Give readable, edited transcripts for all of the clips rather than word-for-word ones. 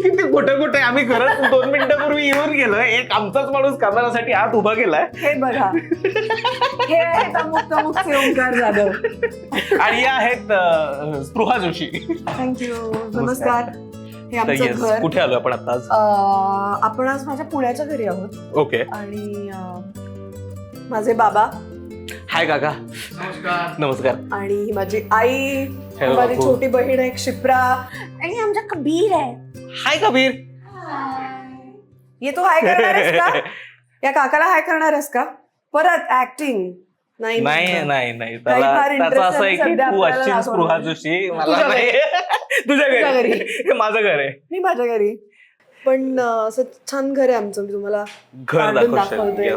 किती कुठे कुठे आम्ही खरंच 2 मिनिटापूर्वी येऊन गेलोय. एक आमचाच माणूस कॅमेरासाठी आत उभा केलाय. हे बघा, हे आहेत अमुक तमुकचे ओंकार जाधव. आणि या आहेत स्पृहा जोशी. थँक्यू. नमस्कार. हे आमचं घर. कुठे आलो आपण आता? आपण आज माझ्या पुण्याच्या घरी आहोत. ओके. आणि माझे बाबा. हाय काका. नमस्कार. आणि माझी आई, माझी छोटी बहीण आहे शिप्रा, आणि आमचा कबीर आहे. हाय कबीर. ये तू हाय करणार आहेस का? या काकाला हाय करणार आहेस का? परत ऍक्टिंग नाही नाही नाही. त्याचं असं आहे की तू असशील स्पृहा जोशी. तुझ्या घरी. हे माझं घर आहे. मी माझ्या घरी. पण असं छान घर आहे आमचं. मी तुम्हाला घर दाखवते.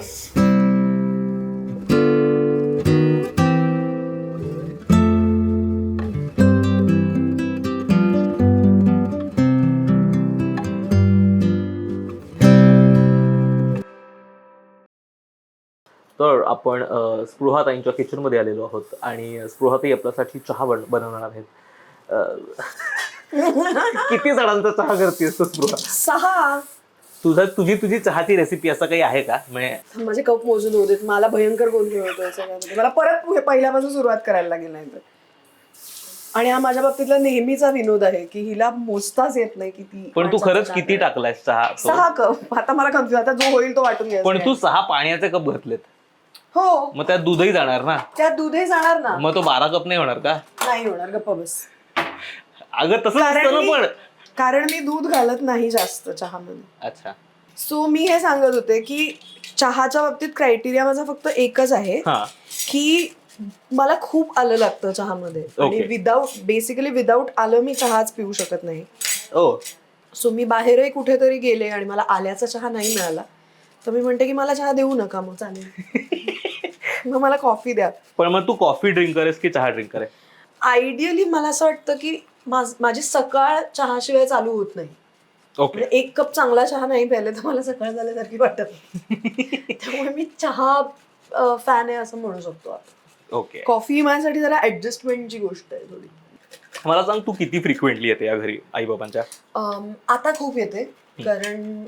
तर आपण स्पृहाताईंच्या किचन मध्ये आलेलो आहोत आणि स्पृहाताई आपल्यासाठी चहा बनवणार आहेत. किती जणांचा चहा करतेस तू स्पृहा? 6. तुझी चहाची रेसिपी असं काही आहे का? माझे कप मोजून होऊ देत. मला भयंकर गोंधळ होतोय सगळ्यामध्ये. मला परत पहिल्यापासून सुरुवात करायला लागेल नाही तर. आणि हा माझ्या बाबतीतला नेहमीचा विनोद आहे की हिला मोजताच येत नाही किती. पण तू खरंच किती टाकलायस चहा? 6 कप. आता मला कन्फ्युज. आता जो होईल तो वाटून घ्यायचा. पण तू 6 पाण्याचे कप घातलेत. हो. मग त्यात दूधही जाणार ना? त्यात दूधही जाणार ना. मग तो 12 कप नाही होणार का? नाही होणार. गप्पा बस. अगं तसं असतं ना. पण कारण मी दूध घालत नाही जास्त चहामध्ये. अच्छा. सो मी हे सांगत होते की चहाच्या बाबतीत क्रायटेरिया माझा फक्त एकच आहे की मला खूप आलं लागतं चहामध्ये. आणि बेसिकली विदाऊट आलं मी चहाच पिऊ शकत नाही. सो मी बाहेरही कुठेतरी गेले आणि मला आल्याचा चहा नाही मिळाला तर मी म्हणते की मला चहा देऊ नका, मग चालेल. मग मला कॉफी द्या. पण मग तू कॉफी ड्रिंकर आहेस की चहा ड्रिंकर आहे? आयडियली मला असं वाटतं की माझी सकाळ चहाशिवाय चालू होत नाही. ओके. 1 कप चांगला चहा नाही प्यायला तर मला सकाळ झाल्यासारखी वाटत. त्यामुळे मी चहा फॅन आहे असं म्हणू शकतो. ओके. कॉफी माझ्यासाठी जरा ऍडजस्टमेंटची गोष्ट आहे थोडी. मला सांग, तू किती फ्रिक्वेंटली येते या घरी आई बाबांच्या? आता खूप येते कारण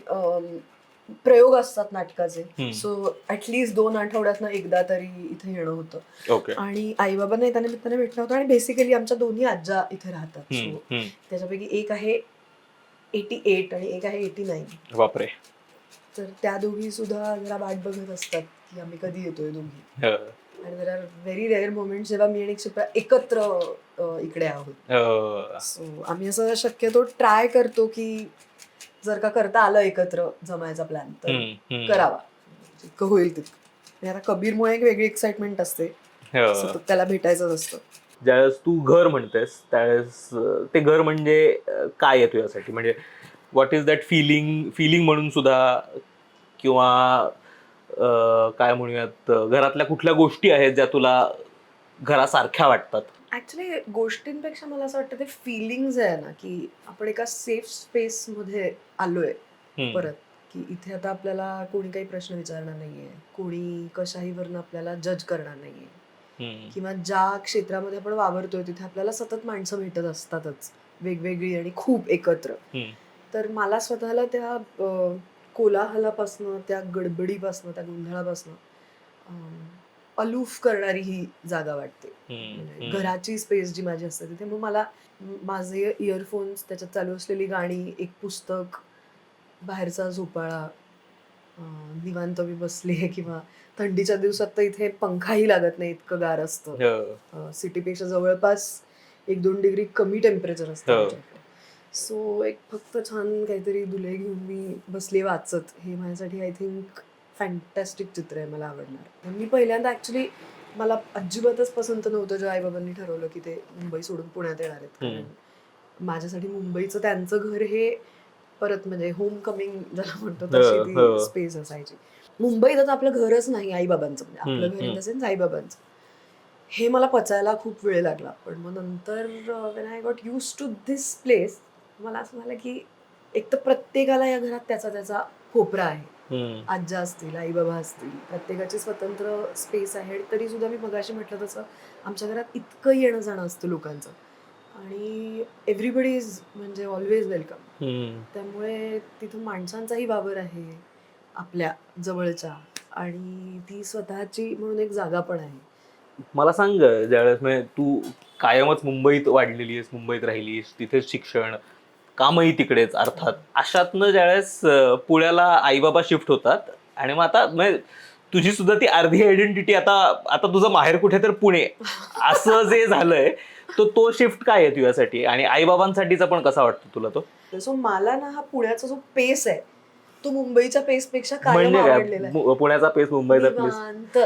प्रयोग असतात नाटकाचे. सो ऍटलीस्ट 2 आठवड्यातनं एकदा तरी इथे येणं होतं. आणि आई बाबांना त्या निमित्ताने भेटणं होतं. आणि बेसिकली आमच्या दोन्ही आज्या इथे राहतात. सो त्याच्यापैकी एक आहे 88 आणि एक आहे 89. बापरे. तर त्या दोघी सुद्धा जरा वाट बघत असतात की आम्ही कधी येतोय दोघी. आणि there are very rare moments जेव्हा मी आणि शिप्रा एकत्र इकडे आहोत. सो आम्ही असं शक्यतो ट्राय करतो की जर का करता आलं एकत्र जमायचा प्लॅन तर करावा जितकं होईल तितकं. आता कबीरमुळे एक वेगळी एक्साइटमेंट असते. त्याला भेटायचंच असतं. ज्यावेळेस तू घर म्हणतेस त्यावेळेस ते घर म्हणजे काय येतो यासाठी? म्हणजे व्हॉट इज दॅट फिलिंग म्हणून सुद्धा, किंवा काय म्हणूयात, घरातल्या कुठल्या गोष्टी आहेत ज्या तुला घरासारख्या वाटतात? ऍक्च्युली गोष्टींपेक्षा मला असं वाटतं ते फिलिंग्ज आहे ना की आपण एका सेफ स्पेस मध्ये आलोय परत. की इथे आता आपल्याला कोणी काही प्रश्न विचारणार नाहीये, कोणी कशाही वरनं आपल्याला जज करणार नाहीये. किंवा ज्या क्षेत्रामध्ये आपण वावरतोय तिथे आपल्याला सतत माणसं भेटत असतातच, वेगवेगळी आणि खूप एकत्र. तर मला स्वतःला त्या कोलाहलापासनं, त्या गडबडीपासनं, त्या गोंधळापासनं अलूफ करणारी ही जागा वाटते. घराची स्पेस जी माझी असते तिथे मग मला माझे इयरफोन्स, त्याच्यात चालू असलेली गाणी, एक पुस्तक, बाहेरचा झोपाळा, निवांत मी बसले, किंवा थंडीच्या दिवसात तर इथे पंखाही लागत नाही, इतकं गार असतं. सिटीपेक्षा जवळपास 1-2 डिग्री कमी टेम्परेचर असतं. सो एक फक्त छान काहीतरी दुले घेऊन मी बसले वाचत, हे माझ्यासाठी आय थिंक फॅन्टॅस्टिक चित्र आहे, मला आवडणार. मी पहिल्यांदा ऍक्च्युली मला अजिबातच पसंत नव्हतं जेव्हा आईबाबांनी ठरवलं की ते मुंबई सोडून पुण्यात येणार आहेत. कारण माझ्यासाठी मुंबईचं त्यांचं घर हे परत म्हणजे होम कमिंग ज्याला म्हणतो तशी ती स्पेस असायची. मुंबईत आता आपलं घरच नाही आईबाबांचं, म्हणजे आपलं घर इन द सेन्स आईबाबांचं. हे मला पचायला खूप वेळ लागला. पण मग नंतर when I got use to this place मला असं झालं की एक तर प्रत्येकाला या घरात त्याचा त्याचा कोपरा आहे. हम्म. आज्या असतील, आई बाबा असतील, प्रत्येकाची स्वतंत्र स्पेस आहे. तरी सुद्धा मी मगाशी म्हटलं तसं आमच्या घरात इतकं येणं जाणं असतं लोकांचं आणि एव्हरीबडी इज म्हणजे ऑलवेज वेलकम. हम्म. त्यामुळे तिथं माणसांचाही वावर आहे आपल्या जवळच्या आणि ती स्वतःची म्हणून एक जागा पण आहे. मला सांग, ज्यावेळेस म्हणजे तू कायमच मुंबईत वाढलेली आहेस, मुंबईत राहिलीस, तिथेच शिक्षण, कामही तिकडेच अर्थात, अशातनं ज्यावेळेस पुण्याला आईबाबा शिफ्ट होतात आणि मग आता म्हणजे तुझी सुद्धा ती अर्धी आयडेंटिटी आता आता तुझं माहेर कुठे तर पुणे असं जे झालंय, तो शिफ्ट काय आहे तुझ्यासाठी आणि आईबाबांसाठीचा पण कसा वाटतो तुला तो? सो मला ना हा पुण्याचा जो पेस आहे तो मुंबईच्या पेसपेक्षा कायम म्हणजे काय, आवडलेला आहे. पुण्याचा पेस, मुंबईचा पेस? निवांत,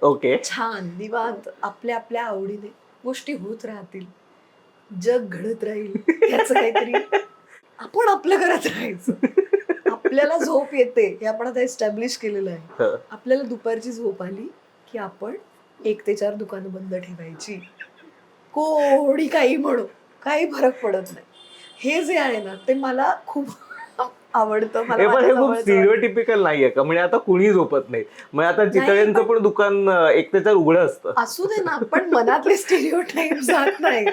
ओके. छान, निवांत, आपल्या आपल्या आवडीने गोष्टी होत राहतील, जग घडत राहील, याचं काहीतरी आपण आपल्या घरात राहायचं. आपल्याला झोप येते हे आपण आता एस्टॅब्लिश केलेलं आहे. आपल्याला दुपारची झोप आली की आपण 1 ते 4 दुकानं बंद ठेवायची. कोणी काही म्हणो, काही फरक पडत नाही. हे जे आहे ना ते मला खूप आवडतं. मला हे पण माझ्या हे खूप जवळचं स्टिरियोटिपिकल नाहीये का? म्हणजे आता कुणी झोपत नाही, म्हणजे आता चितळ्यांचं पण दुकान 1 ते 4 उघडं असतं. असू दे ना, पण मनातले स्टिरियोटाइप जात नाही.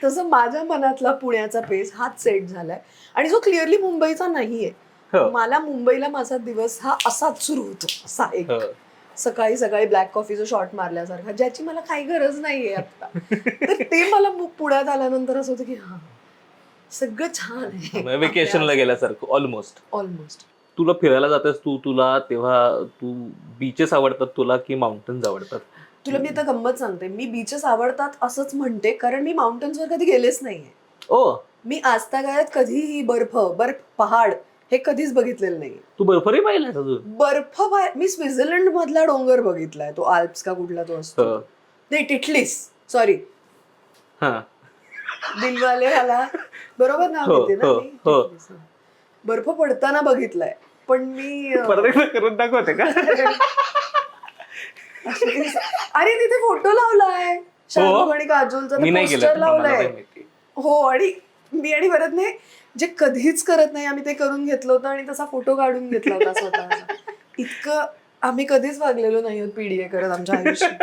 तसं माझ्या मनातला पुण्याचा पेस हाच सेट झालाय आणि जो क्लिअरली मुंबईचा नाहीये. हो. मला मुंबईला माझा दिवस हा असाच सुरू होतो, असा एक हो. सकाळी सकाळी ब्लॅक कॉफीचा शॉट मारल्यासारखा, ज्याची मला काही गरज नाहीये आता. तर ते मला पुण्यात आल्यानंतर असं होतं की हा सगळं छान आहे. वेकेशनला गेल्यासारखं ऑलमोस्ट. ऑलमोस्ट. तुला फिरायला जातेस तुला तेव्हा तू बीचेस आवडतात तुला की माउंटन्स आवडतात? तुला मी आता गंमत सांगते, मी बीचेस आवडतात असंच म्हणते कारण मी माउंटन्सवर कधी गेलेच नाहीये. ओ, मी आजतागायत कधीही बर्फ पहाड हे कधीच बघितलेलं नाही. तू बर्फही पाहिलाय अजून? बर्फ मी स्वित्झर्लंड मधला डोंगर बघितलाय, तो आल्प्स का कुठला तो असतो, नाही टिटलिस, सॉरी, दिलवाले वाला, बरोबर नाव घेते ना मी, टिटलिस. बर्फ पडताना बघितलाय पण मी करून दाखवते का? अरे तिथे फोटो लावलाय शाहरुख आणि काजोलचा, पोस्टर लावलाय. हो, आणि मी आणि भरत नाही जे कधीच करत नाही आम्ही ते करून घेतलं होतं आणि तसा फोटो काढून घेतला होता स्वतःचा. इतकं आम्ही कधीच वागलेलो नाही आहोत पीडीए करत आमच्या आयुष्यात.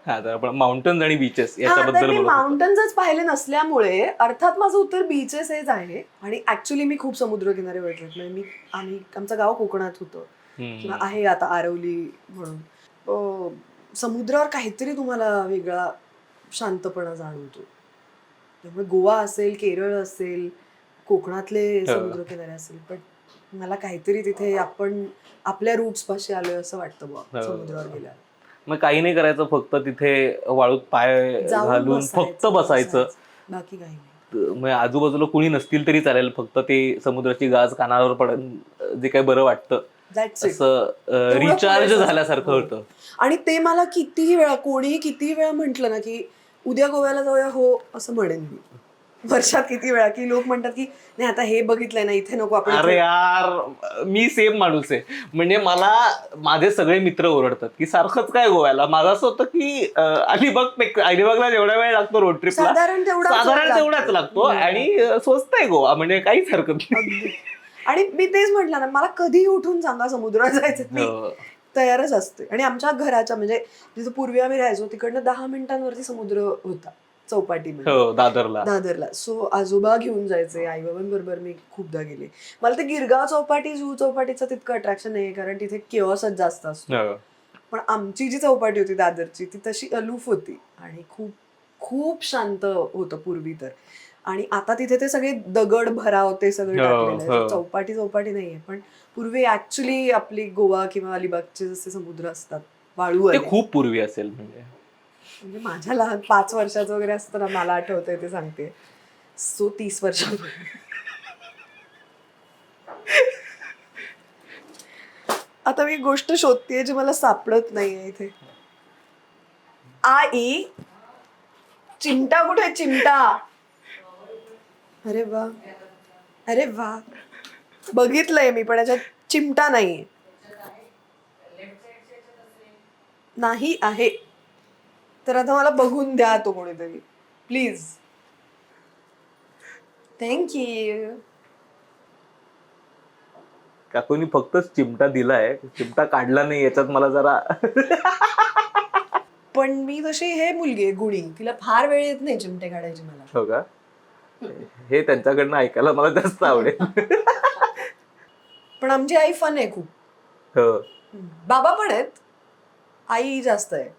हा, तर आपण माउंटन्स आणि बीचेस तर याच्याबद्दल मी बोलत होतो. माउंटन्सच पाहिले नसल्यामुळे अर्थात माझं उत्तर बीचेस हेच आहे. आणि ऍक्च्युली मी खूप समुद्रकिनारे बघितलेत. म्हणजे आमचं गाव कोकणात होतं किंवा आहे आता आरवली म्हणून. समुद्रावर काहीतरी तुम्हाला वेगळा शांतपणा जाणवतो. त्यामुळे गोवा असेल, केरळ असेल, कोकणातले समुद्रकिनारे असेल, पण मला काहीतरी तिथे आपण आपल्या रूट्स पाशी आलोय असं वाटतं बुवा समुद्रावर गेल्यावर. मग काही नाही करायचं, फक्त तिथे वाळूत पाय घालून फक्त बसायचं, बाकी काही नाही. म्हणजे आजूबाजूला कुणी नसतील तरी चालेल, फक्त ते समुद्राची गाज कानावर पडून जे काही बरं वाटतं असं रिचार्ज झाल्यासारखं होतं. आणि ते मला कितीही वेळा, कोणीही कितीही वेळा म्हटलं ना की उद्या गोव्याला जाऊया, हो असं म्हणेन मी. वर्षात किती वेळा की लोक म्हणतात की नाही आता हे बघितलंय ना, इथे नको आपण. अरे यार, मी सेम माणूस आहे. म्हणजे मला माझे सगळे मित्र ओरडतात की सारखंच काय गोव्याला. माझं असं होतं की अलिबागला जेवढा वेळ लागतो रोड ट्रिपला, साधारण तेवढाच लागतो आणि स्वस्त आहे गोवा, म्हणजे काहीच हरकत नाही. आणि मी तेच म्हटलं ना, मला कधीही उठून सांगा समुद्रात जायचं, मी तयारच असते. आणि आमच्या घराच्या म्हणजे जिथं पूर्वी आम्ही राहायचो तिकडनं 10 मिनिटांवरती समुद्र होता चौपाटीमध्ये, दादरला. सो आजोबा घेऊन जायचे, आई बाबांबरोबर मी खूपदा गेले. मला ते गिरगाव चौपाटी, जुहू चौपाटीचं तितकं अट्रॅक्शन नाहीये कारण तिथे किओसच जास्त असतो. पण आमची जी चौपाटी होती दादरची ती तशी अलूफ होती आणि खूप खूप शांत होतं पूर्वी तर. आणि आता तिथे ते सगळे दगड भराव ते सगळे टाकलेलं आहे, चौपाटी नाहीये. पण पूर्वी ऍक्च्युली आपली गोवा किंवा अलिबागचे जसे समुद्र असतात वाळू, ते खूप पूर्वी असेल. म्हणजे माझ्या लहान 5 वर्षाचं वगैरे असतं ना, मला आठवतंय ते सांगते. सो 30 वर्षापूर्वी. आता मी गोष्ट शोधतेय जी मला सापडत नाहीये इथे. आई, चिमटा कुठे, चिमटा? अरे वा, अरे वा, बघितलंय मी पण याच्यात चिमटा नाहीये. नाही आहे, तर आता मला बघून द्या तो कोणीतरी प्लीज. थँक्यू. काकूनी फक्त चिमटा दिलाय, चिमटा काढला नाही याच्यात मला जरा पण मी तशी हे मुलगी आहे गुणी, तिला फार वेळ येत नाही चिमटे काढायची मला. हो का? हे त्यांच्याकडनं ऐकायला मला जास्त आवडेल. पण आमची आई फन आहे खूप. हो. बाबा पण आहेत, आई जास्त आहे.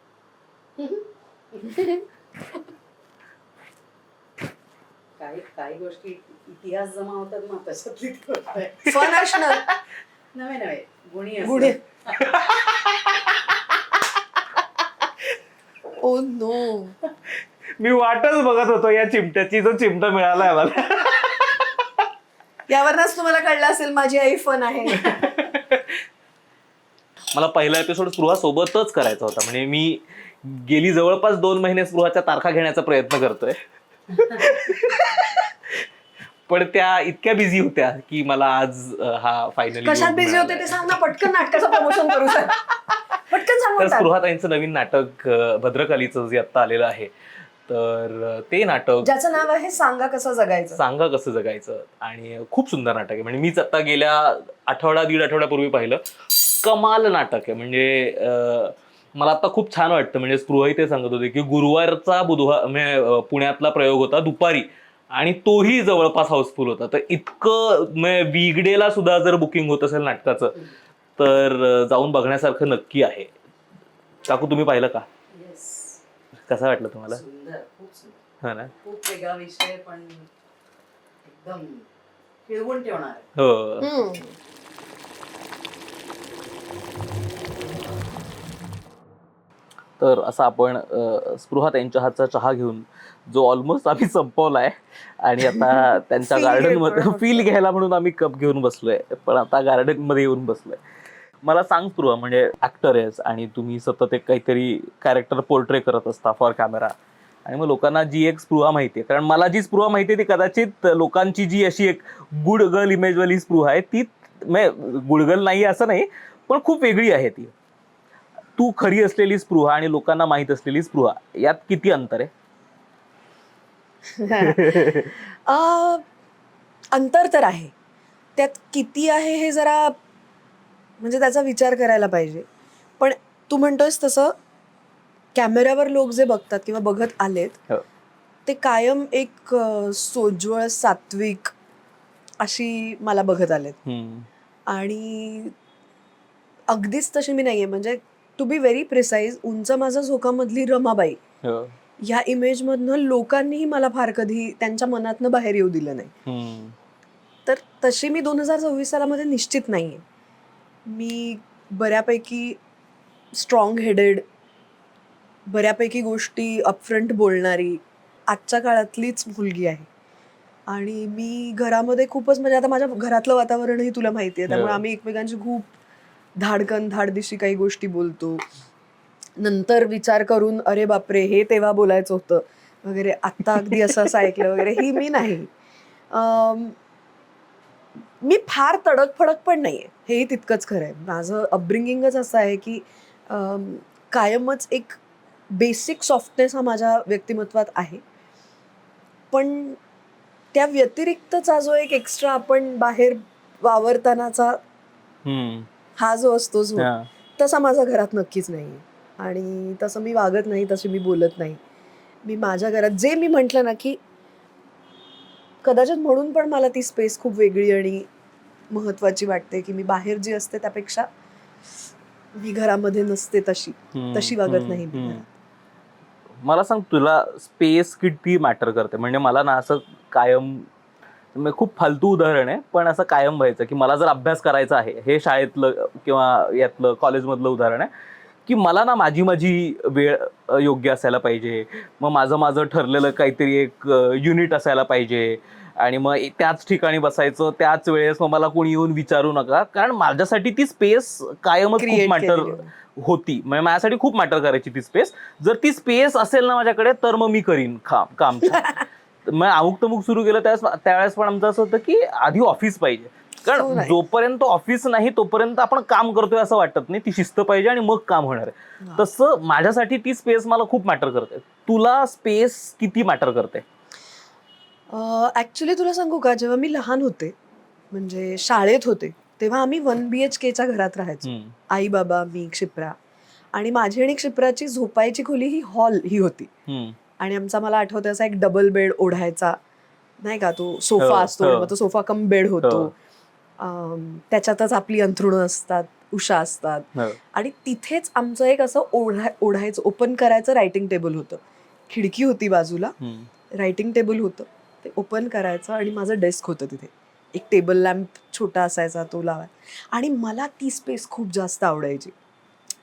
काही गोष्टी इतिहास जमा होतात ना तशातली फन असणार. नव्हे नव्हे गुणी गुणी. Oh no. मी वाटच बघत होतो या चिमट्याची, जो चिमटा मिळालाय मला. यावरच तुम्हाला कळलं असेल माझी आई फन आहे. मला पहिला एपिसोड स्पृहा सोबतच करायचा होता. म्हणजे मी गेली जवळपास 2 महिने स्पृहाच्या तारखा घेण्याचा प्रयत्न करतोय. पण त्या इतक्या बिझी होत्या की मला आज हा फायनली. कशात बिझी होते ते सांग ना पटकन, नाटकाचं प्रमोशन करू सर. पटकन सांगू. तर स्पृहाताईंचं नवीन नाटक भद्रकालीचं जे आता आलेलं आहे, तर ते नाटक ज्याचं नाव आहे सांगा कसं जगायचं. सांगा कसं जगायचं, आणि खूप सुंदर नाटक आहे. म्हणजे मीच आता गेल्या दीड आठवड्यापूर्वी पाहिलं. कमाल नाटक आहे. म्हणजे मला आता खूप छान वाटतं. म्हणजे स्पृहाही ते सांगत होते की गुरुवारचा बुधवार म्हणजे पुण्यातला प्रयोग होता दुपारी, आणि तोही जवळपास हाऊसफुल होता. तर इतकं वीकडेला सुद्धा जर बुकिंग होत असेल नाटकाचं, तर जाऊन बघण्यासारखं नक्की आहे. काकू तुम्ही पाहिलं का? कसं वाटलं तुम्हाला? सुंदर, खूप सुंदर. हा ना. खूप वेगळा विषय, पण एकदम खिळवून ठेवणार आहे. हो. तर असं आपण स्पृहा त्यांच्या हातचा चहा घेऊन, जो ऑलमोस्ट आम्ही संपवलाय, आणि आता त्यांच्या गार्डन मध्ये फील घ्यायला म्हणून आम्ही कप घेऊन बसलोय. पण आता गार्डन मध्ये येऊन बसलोय. मला सांग स्पृहा, म्हणजे ऍक्टर आहेस आणि तुम्ही सतत एक काहीतरी कॅरेक्टर पोर्ट्रे करत असता फॉर कॅमेरा, आणि मग लोकांना जी एक स्पृहा माहिती आहे, कारण मला जी स्पृहा माहिती आहे ती कदाचित लोकांची जी अशी एक गुड गर्ल इमेजवाली स्पृहा आहे, ती गुड गर्ल नाही असं नाही, पण खूप वेगळी आहे ती. तू खरी असलेली स्पृहा आणि लोकांना माहित असलेली स्पृहा, यात किती अंतर आहे? अंतर तर आहे. त्यात किती आहे हे जरा म्हणजे त्याचा विचार करायला पाहिजे. पण तू म्हणतोयस तसं कॅमेऱ्यावर लोक जे बघतात किंवा बघत आलेत, हो. ते कायम एक सोज्वळ सात्विक अशी मला बघत आलेत. आणि अगदीच तशी मी नाहीये. म्हणजे टू बी व्हेरी प्रिसाईज, उंच माझा झोकामधली रमाबाई ह्या इमेजमधनं लोकांनीही मला फार कधी त्यांच्या मनातनं बाहेर येऊ दिलं नाही. तर तशी मी 2026 सालामध्ये निश्चित नाहीये. मी बऱ्यापैकी स्ट्रॉंग हेडेड, बऱ्यापैकी गोष्टी अपफ्रंट बोलणारी आजच्या काळातलीच मुलगी आहे. आणि मी घरामध्ये खूपच, म्हणजे आता माझ्या घरातलं वातावरणही तुला माहिती आहे, त्यामुळे आम्ही एकमेकांची खूप धाडदिशी काही गोष्टी बोलतो. नंतर विचार करून अरे बापरे हे तेव्हा बोलायचं होतं वगैरे, आत्ता अगदी असं असं ऐकलं वगैरे, ही मी नाही. मी फार तडक फडक पण नाहीये, हेही तितकंच खरं आहे. माझं अपब्रिंगिंगच असं आहे की कायमच एक बेसिक सॉफ्टनेस हा माझ्या व्यक्तिमत्वात आहे. पण त्या व्यतिरिक्तचा जो एक एक्स्ट्रा आपण बाहेर वावरतानाचा हा जो असतो, तसा माझा घरात नक्कीच नाही. आणि तसं मी वागत नाही, तशी मी बोलत नाही. मी माझ्या घरात जे मी म्हटलं ना की कदाचित म्हणून पण मला ती स्पेस खूप वेगळी आणि महत्वाची वाटते, की मी बाहेर जी असते त्यापेक्षा मी घरामध्ये नसते तशी वागत नाही मी. मला सांग, तुला स्पेस किती मॅटर करते? म्हणजे मला ना असं कायम, खूप फालतू उदाहरण आहे पण असं कायम व्हायचं की मला जर अभ्यास करायचा आहे, हे शाळेतलं किंवा यातलं कॉलेजमधलं उदाहरण आहे, की मला ना माझी वेळ योग्य असायला पाहिजे. मग माझं ठरलेलं काहीतरी एक युनिट असायला पाहिजे, आणि मग त्याच ठिकाणी बसायचं त्याच वेळेस. मग मला कोणी येऊन विचारू नका, कारण माझ्यासाठी ती स्पेस कायमच खूप मॅटर होती. म्हणजे माझ्यासाठी खूप मॅटर करायची ती स्पेस. जर ती स्पेस असेल ना माझ्याकडे, तर मग मी करीन काम. मग अमुक तमुक सुरू केलं त्यावेळेस पण आमचं असं होतं की आधी ऑफिस पाहिजे, कारण जोपर्यंत ऑफिस नाही तोपर्यंत आपण काम करतोय असं वाटत नाही. ती शिस्त पाहिजे आणि मग काम होणार आहे. तसं माझ्यासाठी ती स्पेस मला खूप मॅटर करते. तुला स्पेस किती मॅटर करते? ॲक्च्युली तुला सांगू का, जेव्हा मी लहान होते, म्हणजे शाळेत होते, तेव्हा आम्ही 1 BHKच्या घरात राहायचो. आई, बाबा, मी, क्षिप्रा. आणि माझी आणि क्षिप्राची झोपायची खोली ही हॉल ही होती. आणि आमचा, मला आठवतं, असा एक डबल बेड ओढायचा, नाही का, तो सोफा असतो, मग तो सोफा कम बेड होतो. त्याच्यातच आपली अंथरुणं असतात, उषा असतात. आणि तिथेच आमचं एक असं ओढायचं, ओपन करायचं रायटिंग टेबल होतं. खिडकी होती बाजूला, रायटिंग टेबल होतं, ते ओपन करायचं आणि माझं डेस्क होतं तिथे. एक टेबल लॅम्प छोटा असायचा, तो लावायचा. आणि मला ती स्पेस खूप जास्त आवडायची.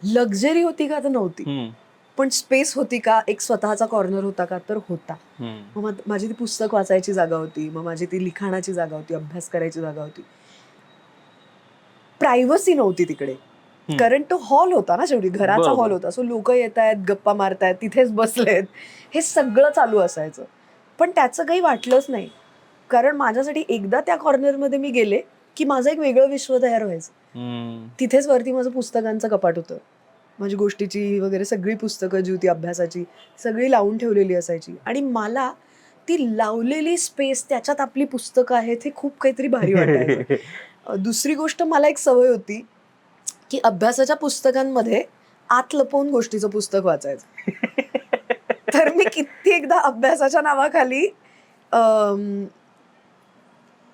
लक्झरी होती का तर नव्हती, पण स्पेस होती का, एक स्वतःचा कॉर्नर होता का तर होता. मग माझी ती पुस्तक वाचायची जागा होती, मग माझी ती लिखाणाची जागा होती, अभ्यास करायची जागा होती. प्रायव्हसी नव्हती तिकडे, कारण तो हॉल होता ना, शेवटी घराचा हॉल होता. सो लोक येत आहेत, गप्पा मारतायत, तिथेच बसलेत, हे सगळं चालू असायचं. पण त्याचं काही वाटलंच नाही, कारण माझ्यासाठी एकदा त्या कॉर्नरमध्ये मी गेले की माझं एक वेगळं विश्व तयार व्हायचं. तिथेच वरती माझं पुस्तकांचं कपाट होतं, माझी गोष्टीची वगैरे सगळी पुस्तकं जी होती अभ्यासाची, सगळी लावून ठेवलेली असायची. आणि मला ती लावलेली स्पेस, त्याच्यात आपली पुस्तकं आहेत, हे खूप काहीतरी भारी वाटायचं. दुसरी गोष्ट, मला एक सवय होती की अभ्यासाच्या पुस्तकांमध्ये आत लपवून गोष्टीचं पुस्तक वाचायचं. तर मी किती एकदा अभ्यासाच्या नावाखाली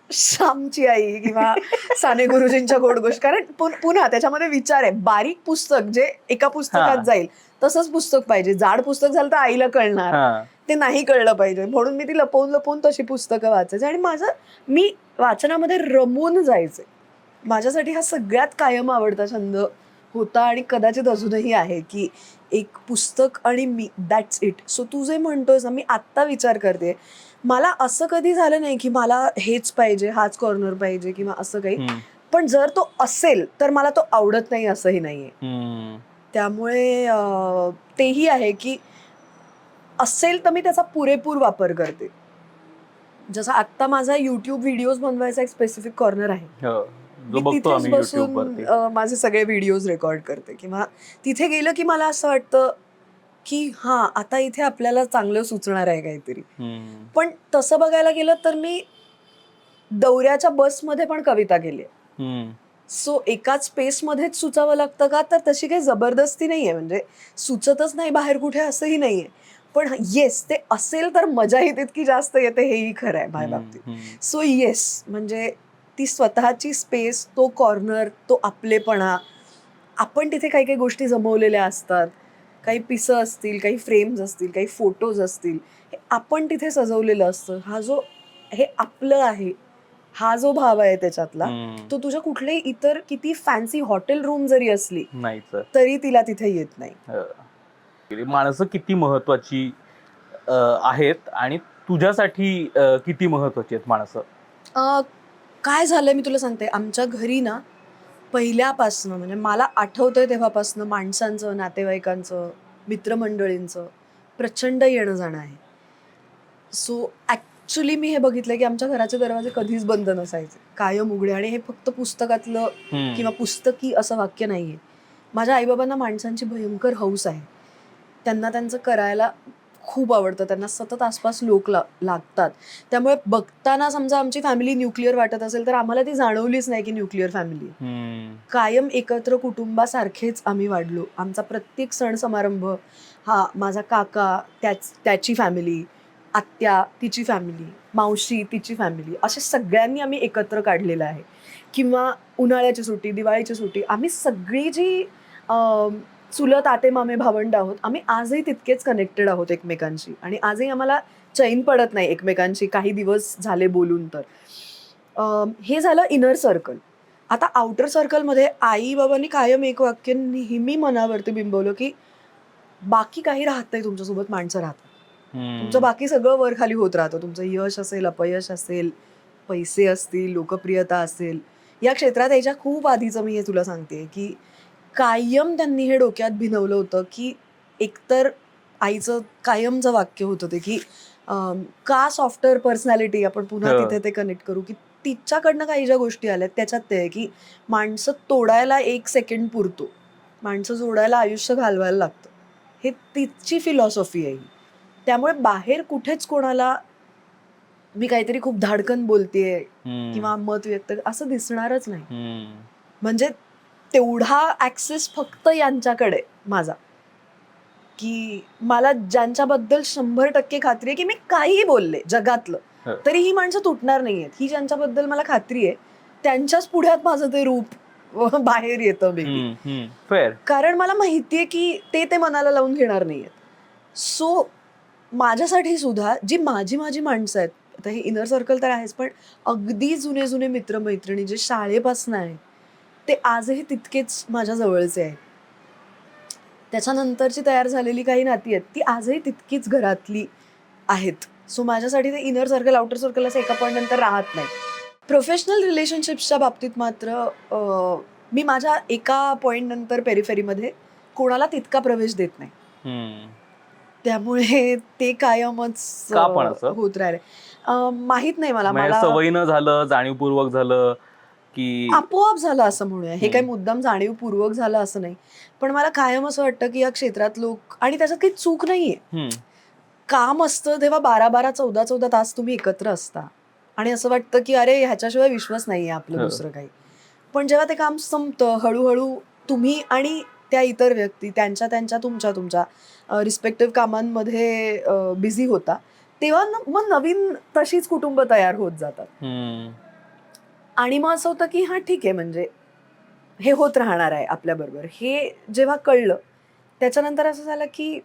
श्यामची आई किंवा साने गुरुजींच्या गोड गोष्ट, कारण पुन्हा त्याच्यामध्ये विचार आहे, बारीक पुस्तक जे एका पुस्तकात जाईल तसंच पुस्तक पाहिजे. जाड पुस्तक झालं तर आईला कळणार, ते नाही कळलं पाहिजे, म्हणून मी ती लपवून लपवून तशी पुस्तकं वाचायचे. आणि मी वाचनामध्ये रमून जायचे. माझ्यासाठी हा सगळ्यात कायम आवडता छंद होता आणि कदाचित अजूनही आहे, की एक पुस्तक आणि मी, दॅट्स इट. सो तू जे म्हणतोयस ना, मी आत्ता विचार करते, मला असं कधी झालं नाही की मला हेच पाहिजे, हाच कॉर्नर पाहिजे किंवा असं काही. पण जर तो असेल तर मला तो आवडत नाही असंही नाहीये. त्यामुळे तेही आहे की असेल तर मी त्याचा पुरेपूर वापर करते. जसं आत्ता माझा युट्यूब व्हिडिओज बनवायचा एक स्पेसिफिक कॉर्नर आहे, मी तिथेच बसून माझे सगळे व्हिडिओज रेकॉर्ड करते. किंवा तिथे गेलं की मला असं वाटतं की हां, आता इथे आपल्याला चांगलं सुचणार आहे काहीतरी. पण तसं बघायला गेलं तर मी दौऱ्याच्या बसमध्ये पण कविता केली आहे. सो एकाच स्पेसमध्येच सुचावं लागतं का, तर तशी काही जबरदस्ती नाहीये, म्हणजे सुचतच नाही बाहेर कुठे असंही नाहीये. पण येस, ते असेल तर मजाही तितकी जास्त येते, हेही खरं आहे माझ्या बाबतीत. सो येस, म्हणजे ती स्वतःची स्पेस, तो कॉर्नर, तो आपलेपणा, आपण तिथे काही काही गोष्टी जमवलेल्या असतात, काही पिसं असतील, काही फ्रेम्स असतील, काही फोटोज असतील, हे आपण तिथे सजवलेलं असतं. हे आपलं आहे, हा जो भाव आहे त्याच्यातला, तो तुझ्या कुठल्याही इतर किती फॅन्सी हॉटेल रूम जरी असली तरी तिला तिथे येत नाही. माणसं किती महत्वाची आहेत आणि तुझ्यासाठी किती महत्वाची आहेत माणसं? काय झालंय मी तुला सांगते, आमच्या घरी ना पहिल्यापासनं, म्हणजे मला आठवतंय तेव्हापासनं माणसांचं, नातेवाईकांचं, मित्रमंडळींचं प्रचंड येणं जाणं आहे. सो ॲक्च्युली मी हे बघितलं की आमच्या घराचे दरवाजे कधीच बंद नसायचे, कायम उघडे. आणि हे फक्त पुस्तकातलं किंवा पुस्तकी असं वाक्य नाहीये. माझ्या आईबाबांना माणसांची भयंकर हौस आहे. त्यांना त्यांचं करायला खूप आवडतं, त्यांना सतत आसपास लोक लागतात. त्यामुळे बघताना समजा आमची फॅमिली न्यूक्लिअर वाटत असेल तर आम्हाला ती जाणवलीच नाही की न्यूक्लिअर फॅमिली. कायम एकत्र कुटुंबासारखेच आम्ही वाढलो. आमचा प्रत्येक सण समारंभ हा, माझा काका त्याची फॅमिली, आत्या तिची फॅमिली, मावशी तिची फॅमिली, अशा सगळ्यांनी आम्ही एकत्र काढलेलं आहे. किंवा उन्हाळ्याची सुट्टी, दिवाळीची सुट्टी, आम्ही सगळी जी चुलत आते मामे भावंड आहोत, आम्ही आजही तितकेच कनेक्टेड आहोत एकमेकांशी. आणि आजही आम्हाला चैन पडत नाही एकमेकांशी काही दिवस झाले बोलून. तर हे झालं इनर सर्कल. आता आउटर सर्कलमध्ये आई बाबांनी कायम एक वाक्य नेहमी मनावरती बिंबवलं की बाकी काही राहत नाही तुमच्यासोबत, माणसं राहतात. तुमचं बाकी सगळं वर खाली होत राहतं. तुमचं यश असेल, अपयश असेल, पैसे असतील, लोकप्रियता असेल, या क्षेत्रात यायच्या खूप आधीचं मी हे तुला सांगते की कायम त्यांनी हे डोक्यात भिनवलं होतं की एकतर आईचं कायमचं वाक्य होतं ते की का सॉफ्टवेअर पर्सनॅलिटी, आपण पुन्हा तिथे ते कनेक्ट करू, की तिच्याकडनं काही ज्या गोष्टी आल्यात त्याच्यात ते आहे की माणसं तोडायला 1 सेकंड पुरतो, माणसं जोडायला आयुष्य घालवायला लागतं. हे तिची फिलॉसॉफी आहे. त्यामुळे बाहेर कुठेच कोणाला मी काहीतरी खूप धाडकन बोलतेय किंवा मत व्यक्त असं दिसणारच नाही. म्हणजे तेवढा ऍक्सेस फक्त यांच्याकडे माझा, की मला ज्यांच्याबद्दल 100% खात्री आहे की मी काहीही बोलले जगातलं तरी ही माणसं तुटणार नाहीयेत, ही ज्यांच्याबद्दल मला खात्री आहे त्यांच्याच पुढ्यात माझं ते रूप बाहेर येतं बेबी. कारण मला माहितीये की ते मनाला लावून घेणार नाहीयेत. सो माझ्यासाठी सुद्धा जी माझी माणसं आहेत, आता हे इनर सर्कल तर आहेच, पण अगदी जुने मित्रमैत्रिणी जे शाळेपासून आहेत ते आजही तितकेच माझ्या जवळचे आहेत. त्याच्यानंतरची तयार झालेली काही नाती आहेत ती आजही तितकीच घरातली आहेत. सो माझ्यासाठी ते इनर सर्कल आउटर सर्कल असं एका पॉईंट नंतर राहत नाही. प्रोफेशनल रिलेशनशिप्सच्या बाबतीत मात्र मी माझ्या एका पॉईंट नंतर पेरिफेरीमध्ये कोणाला तितका प्रवेश देत नाही. त्यामुळे ते कायमच होत राहिले. माहित नाही मला सवयीनं झालं, जाणीवपूर्वक झालं की आपोआप झालं असं म्हणूया. हे काही मुद्दाम जाणीवपूर्वक झालं असं नाही, पण मला कायम असं वाटतं की या क्षेत्रात लोक, आणि त्याच्यात काही चूक नाहीये, काम असतं तेव्हा 12-12, 14-14 तास तुम्ही एकत्र असता आणि असं वाटतं की अरे ह्याच्याशिवाय विश्वास नाहीये आपलं दुसरं काही. पण जेव्हा ते काम संपतं, हळूहळू तुम्ही आणि त्या इतर व्यक्ती त्यांच्या तुमच्या रिस्पेक्टिव्ह कामांमध्ये बिझी होता, तेव्हा मग नवीन तशीच कुटुंब तयार होत जातात. आणि मग असं होतं की हा ठीक आहे, म्हणजे हे होत राहणार आहे आपल्याबरोबर. हे जेव्हा कळलं त्याच्यानंतर असं झालं की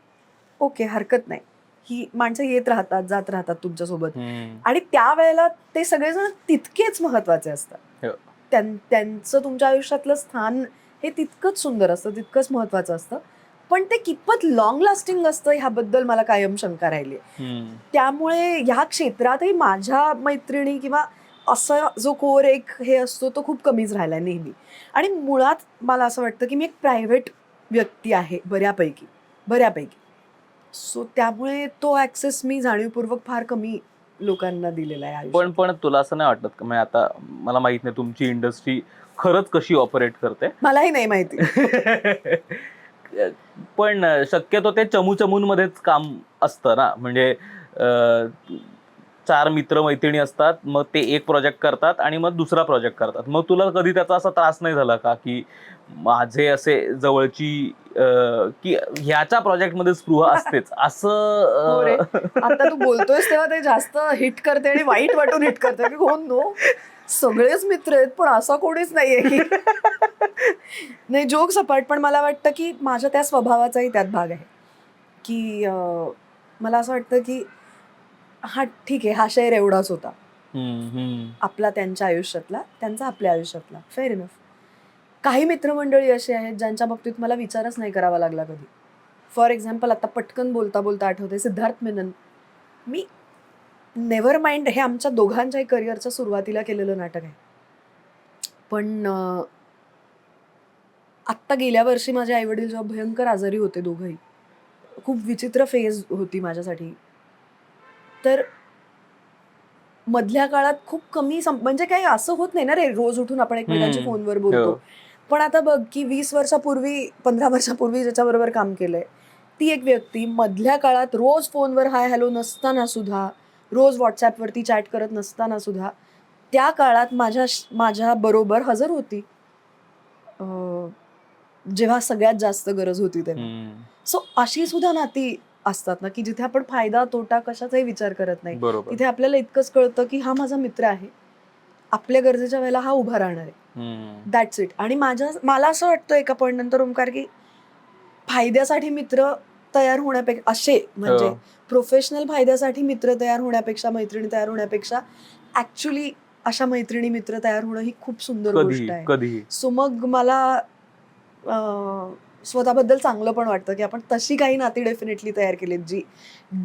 ओके, हरकत नाही, ही माणसं येत राहतात जात राहतात तुमच्यासोबत, आणि त्यावेळेला ते सगळेजण तितकेच महत्वाचे असतात. त्यांचं तुमच्या आयुष्यातलं स्थान हे तितकंच सुंदर असतं, तितकंच महत्वाचं असतं, पण ते कितपत लॉंग लास्टिंग असतं ह्याबद्दल मला कायम शंका राहिली. त्यामुळे ह्या क्षेत्रातही माझ्या मैत्रिणी किंवा असा जो कोर एक हे असतो तो खूप कमीच राहिलाय नेहमी. आणि मुळात मला असं वाटतं की मी एक प्रायव्हेट व्यक्ती आहे बऱ्यापैकी. सो त्यामुळे तो ऍक्सेस मी जाणीवपूर्वक फार कमी लोकांना दिलेला आहे. पण तुला असं नाही वाटत का, म्हणजे आता मला माहित नाही तुमची इंडस्ट्री खरंच कशी ऑपरेट करते, मलाही नाही माहिती, पण शक्यतो ते चमूचमूंमध्येच काम असतं ना. म्हणजे 4 मित्रमैत्रिणी असतात, मग ते एक प्रोजेक्ट करतात आणि मग दुसरा प्रोजेक्ट करतात. मग तुला कधी त्याचा असा त्रास नाही झाला का की माझे असे जवळची की ह्याच्या प्रोजेक्टमध्ये स्पृहा असतेच असं? आता तू बोलतोयस तेव्हा ते जास्त हिट करते आणि वाईट वाटून हिट करते की हो नो, सगळेच मित्र आहेत पण असा कोणीच नाहीये की नाही, जोक सपाट. पण मला वाटतं की माझ्या त्या स्वभावाचाही त्यात भाग आहे की मला असं वाटतं की हा ठीक आहे, हा शेअर एवढाच होता आपला त्यांच्या आयुष्यातला, त्यांचा आपल्या आयुष्यातला, फेअर इनफ. काही मित्रमंडळी अशी आहेत ज्यांच्या बाबतीत मला विचारच नाही करावा लागला कधी. फॉर एक्झाम्पल, आता पटकन बोलता बोलता आठवते सिद्धार्थ मेनन. मी नेव्हर माइंड हे आमच्या दोघांच्याही करिअरच्या सुरुवातीला केलेलं नाटक आहे, पण आत्ता गेल्या वर्षी माझे आईवडील जेव्हा भयंकर आजारी होते, दोघंही खूप विचित्र फेज होती माझ्यासाठी, तर मधल्या काळात खूप कमी म्हणजे काही असं होत नाही ना रे, रोज उठून आपण एकमेकांच्या फोनवर बोलतो. पण आता बघ की 20 वर्षापूर्वी 15 वर्षापूर्वी ज्याच्याबरोबर काम केलंय ती एक व्यक्ती मधल्या काळात रोज फोनवर हाय हॅलो नसताना सुद्धा, रोज व्हॉट्सॲपवरती चॅट करत नसताना सुद्धा त्या काळात माझ्या बरोबर हजर होती जेव्हा सगळ्यात जास्त गरज होती तेव्हा. सो अशी सुद्धा नाती असतात ना की जिथे आपण फायदा तोटा कशाचाही विचार करत नाही. तिथे आपल्याला इतकंच कळतं की हा माझा मित्र आहे, आपल्या गरजेच्या वेळेला हा उभा राहणार आहे, दॅट्स इट. आणि मला असं वाटतं एका पॉईंट नंतर ओमकार की फायद्यासाठी मित्र तयार होण्यापेक्षा, असे म्हणजे प्रोफेशनल फायद्यासाठी मित्र तयार होण्यापेक्षा, मैत्रिणी तयार होण्यापेक्षा ऍक्च्युली अशा मैत्रिणी मित्र तयार होणं ही खूप सुंदर गोष्ट आहे. सो मग मला स्वतःबद्दल चांगलं पण वाटतं की आपण तशी काही नाती डेफिनेटली तयार केलीत जी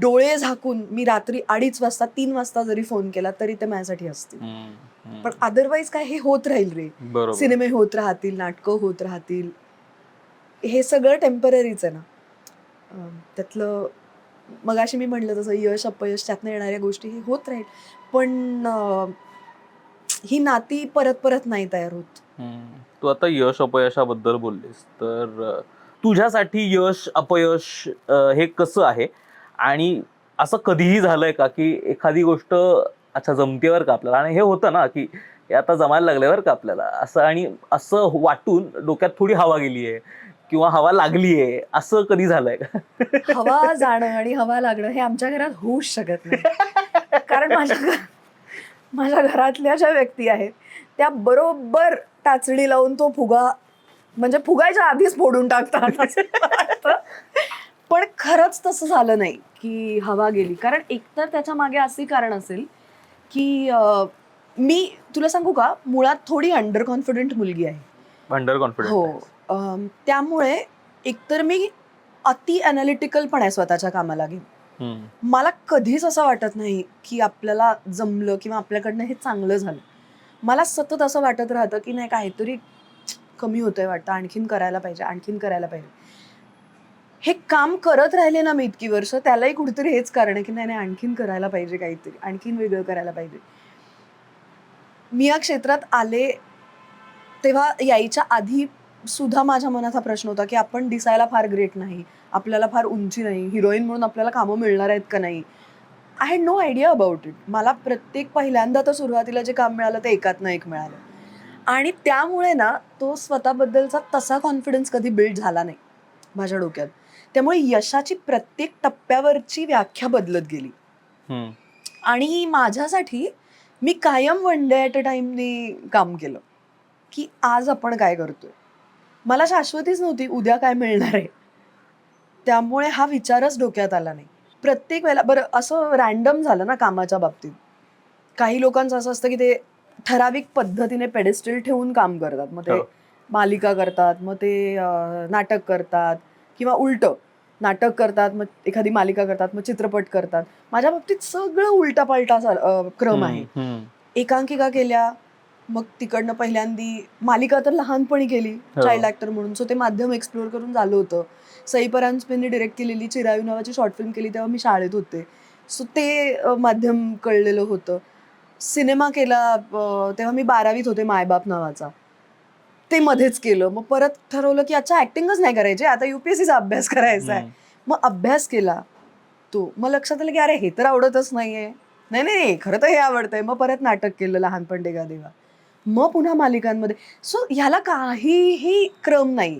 डोळे झाकून मी रात्री 2:30 वाजता 3 वाजता जरी फोन केला तरी ते माझ्यासाठी असतील. पण अदरवाईज काय हे होत राहील रे, सिनेमे होत राहतील, नाटकं होत राहतील, हे सगळं टेम्पररीच आहे ना. त्यातलं मगाशी मी म्हणलं तसं यश अपयश त्यातनं येणाऱ्या गोष्टी हे होत राहील, पण ही नाती परत परत नाही तयार होत. तू आता यश अपयशाबद्दल बोललीस, तर तुझ्यासाठी यश अपयश हे कसं आहे? आणि असं कधीही झालंय का की एखादी गोष्ट अच्छा जमते बरं का आपल्याला, आणि हे होतं ना की हे आता जमायला लागलं बरं का आपल्याला असं, आणि असं वाटून डोक्यात थोडी हवा गेली आहे किंवा हवा लागली आहे, असं कधी झालंय का? हवा जाणं आणि हवा लागणं हे आमच्या घरात होऊच शकत नाही. कारण माझ्या घरातल्या ज्या व्यक्ती आहेत त्या बरोबर टाचणी लावून तो फुगा म्हणजे फुगायच्या आधीच फोडून टाकतात असं मला वाटतं. पण खरंच तसं झालं नाही की हवा गेली. कारण एकतर त्याच्या मागे असे कारण असेल की मी तुला सांगू का, मुळात थोडी अंडर कॉन्फिडंट मुलगी आहे. अंडर कॉन्फिडंट हो. त्यामुळे एकतर मी अति अनालिटिकल पण आहे स्वतःच्या कामाला घेऊन. मला कधीच असं वाटत नाही की आपल्याला जमलं किंवा आपल्याकडनं हे चांगलं झालं. मला सतत असं वाटत राहतं की नाही काहीतरी कमी होतंय वाटतं, आणखीन करायला पाहिजे, आणखीन करायला पाहिजे. हे काम करत राहिले ना मी इतकी वर्ष, त्यालाही कुठेतरी हेच कारण आहे की नाही नाही आणखीन करायला पाहिजे, काहीतरी आणखीन वेगळं करायला पाहिजे. मी या क्षेत्रात आले तेव्हा यायच्या आधी सुद्धा माझ्या मनात हा प्रश्न होता की आपण दिसायला फार ग्रेट नाही, आपल्याला फार उंची नाही, हिरोईन म्हणून आपल्याला कामं मिळणार आहेत का नाही. I had no idea about it. मला प्रत्येक पहिल्यांदा तर सुरुवातीला जे काम मिळालं ते एकातनं एक मिळालं, आणि त्यामुळे ना तो स्वतःबद्दलचा तसा कॉन्फिडन्स कधी बिल्ड झाला नाही माझ्या डोक्यात. त्यामुळे यशाची प्रत्येक टप्प्यावरची व्याख्या बदलत गेली. आणि माझ्यासाठी मी कायम वन डे ॲट अ टाइमनी काम केलं की आज आपण काय करतोय. मला शाश्वतीच नव्हती उद्या काय मिळणार आहे, त्यामुळे हा विचारच डोक्यात आला नाही. प्रत्येक वेळेला बरं असं रॅन्डम झालं ना कामाच्या बाबतीत. काही लोकांचं असं असतं की ते ठराविक पद्धतीने पेडेस्टल ठेवून काम करतात. मग ते मालिका करतात, मग ते नाटक करतात, किंवा उलटं नाटक करतात, मग एखादी मालिका करतात, मग चित्रपट करतात. माझ्या बाबतीत सगळं उलटापालटा क्रम आहे. एकांकिका केल्या, मग तिकडनं पहिल्यांदी मालिका तर लहानपणी केली चाइल्ड ऍक्टर म्हणून, सो ते माध्यम एक्सप्लोअर करून झालं होतं. सई परांजपेंनी डिरेक्ट केलेली चिरायू नावाची शॉर्ट फिल्म केली तेव्हा मी शाळेत होते, सो ते माध्यम कळलेलं होतं. सिनेमा केला तेव्हा मी 12वीत होते, मायबाप नावाचा, ते मध्येच केलं. मग परत ठरवलं की अच्छा ऍक्टिंगच नाही करायची, आता UPSCचा अभ्यास करायचा आहे. मग अभ्यास केला तो, मग लक्षात आलं की अरे हे तर आवडतच नाहीये, नाही नाही खरं तर हे आवडतंय. मग परत नाटक केलं, लहानपण डेगा देवा, मग पुन्हा मालिकांमध्ये. सो ह्याला काहीही क्रम नाही,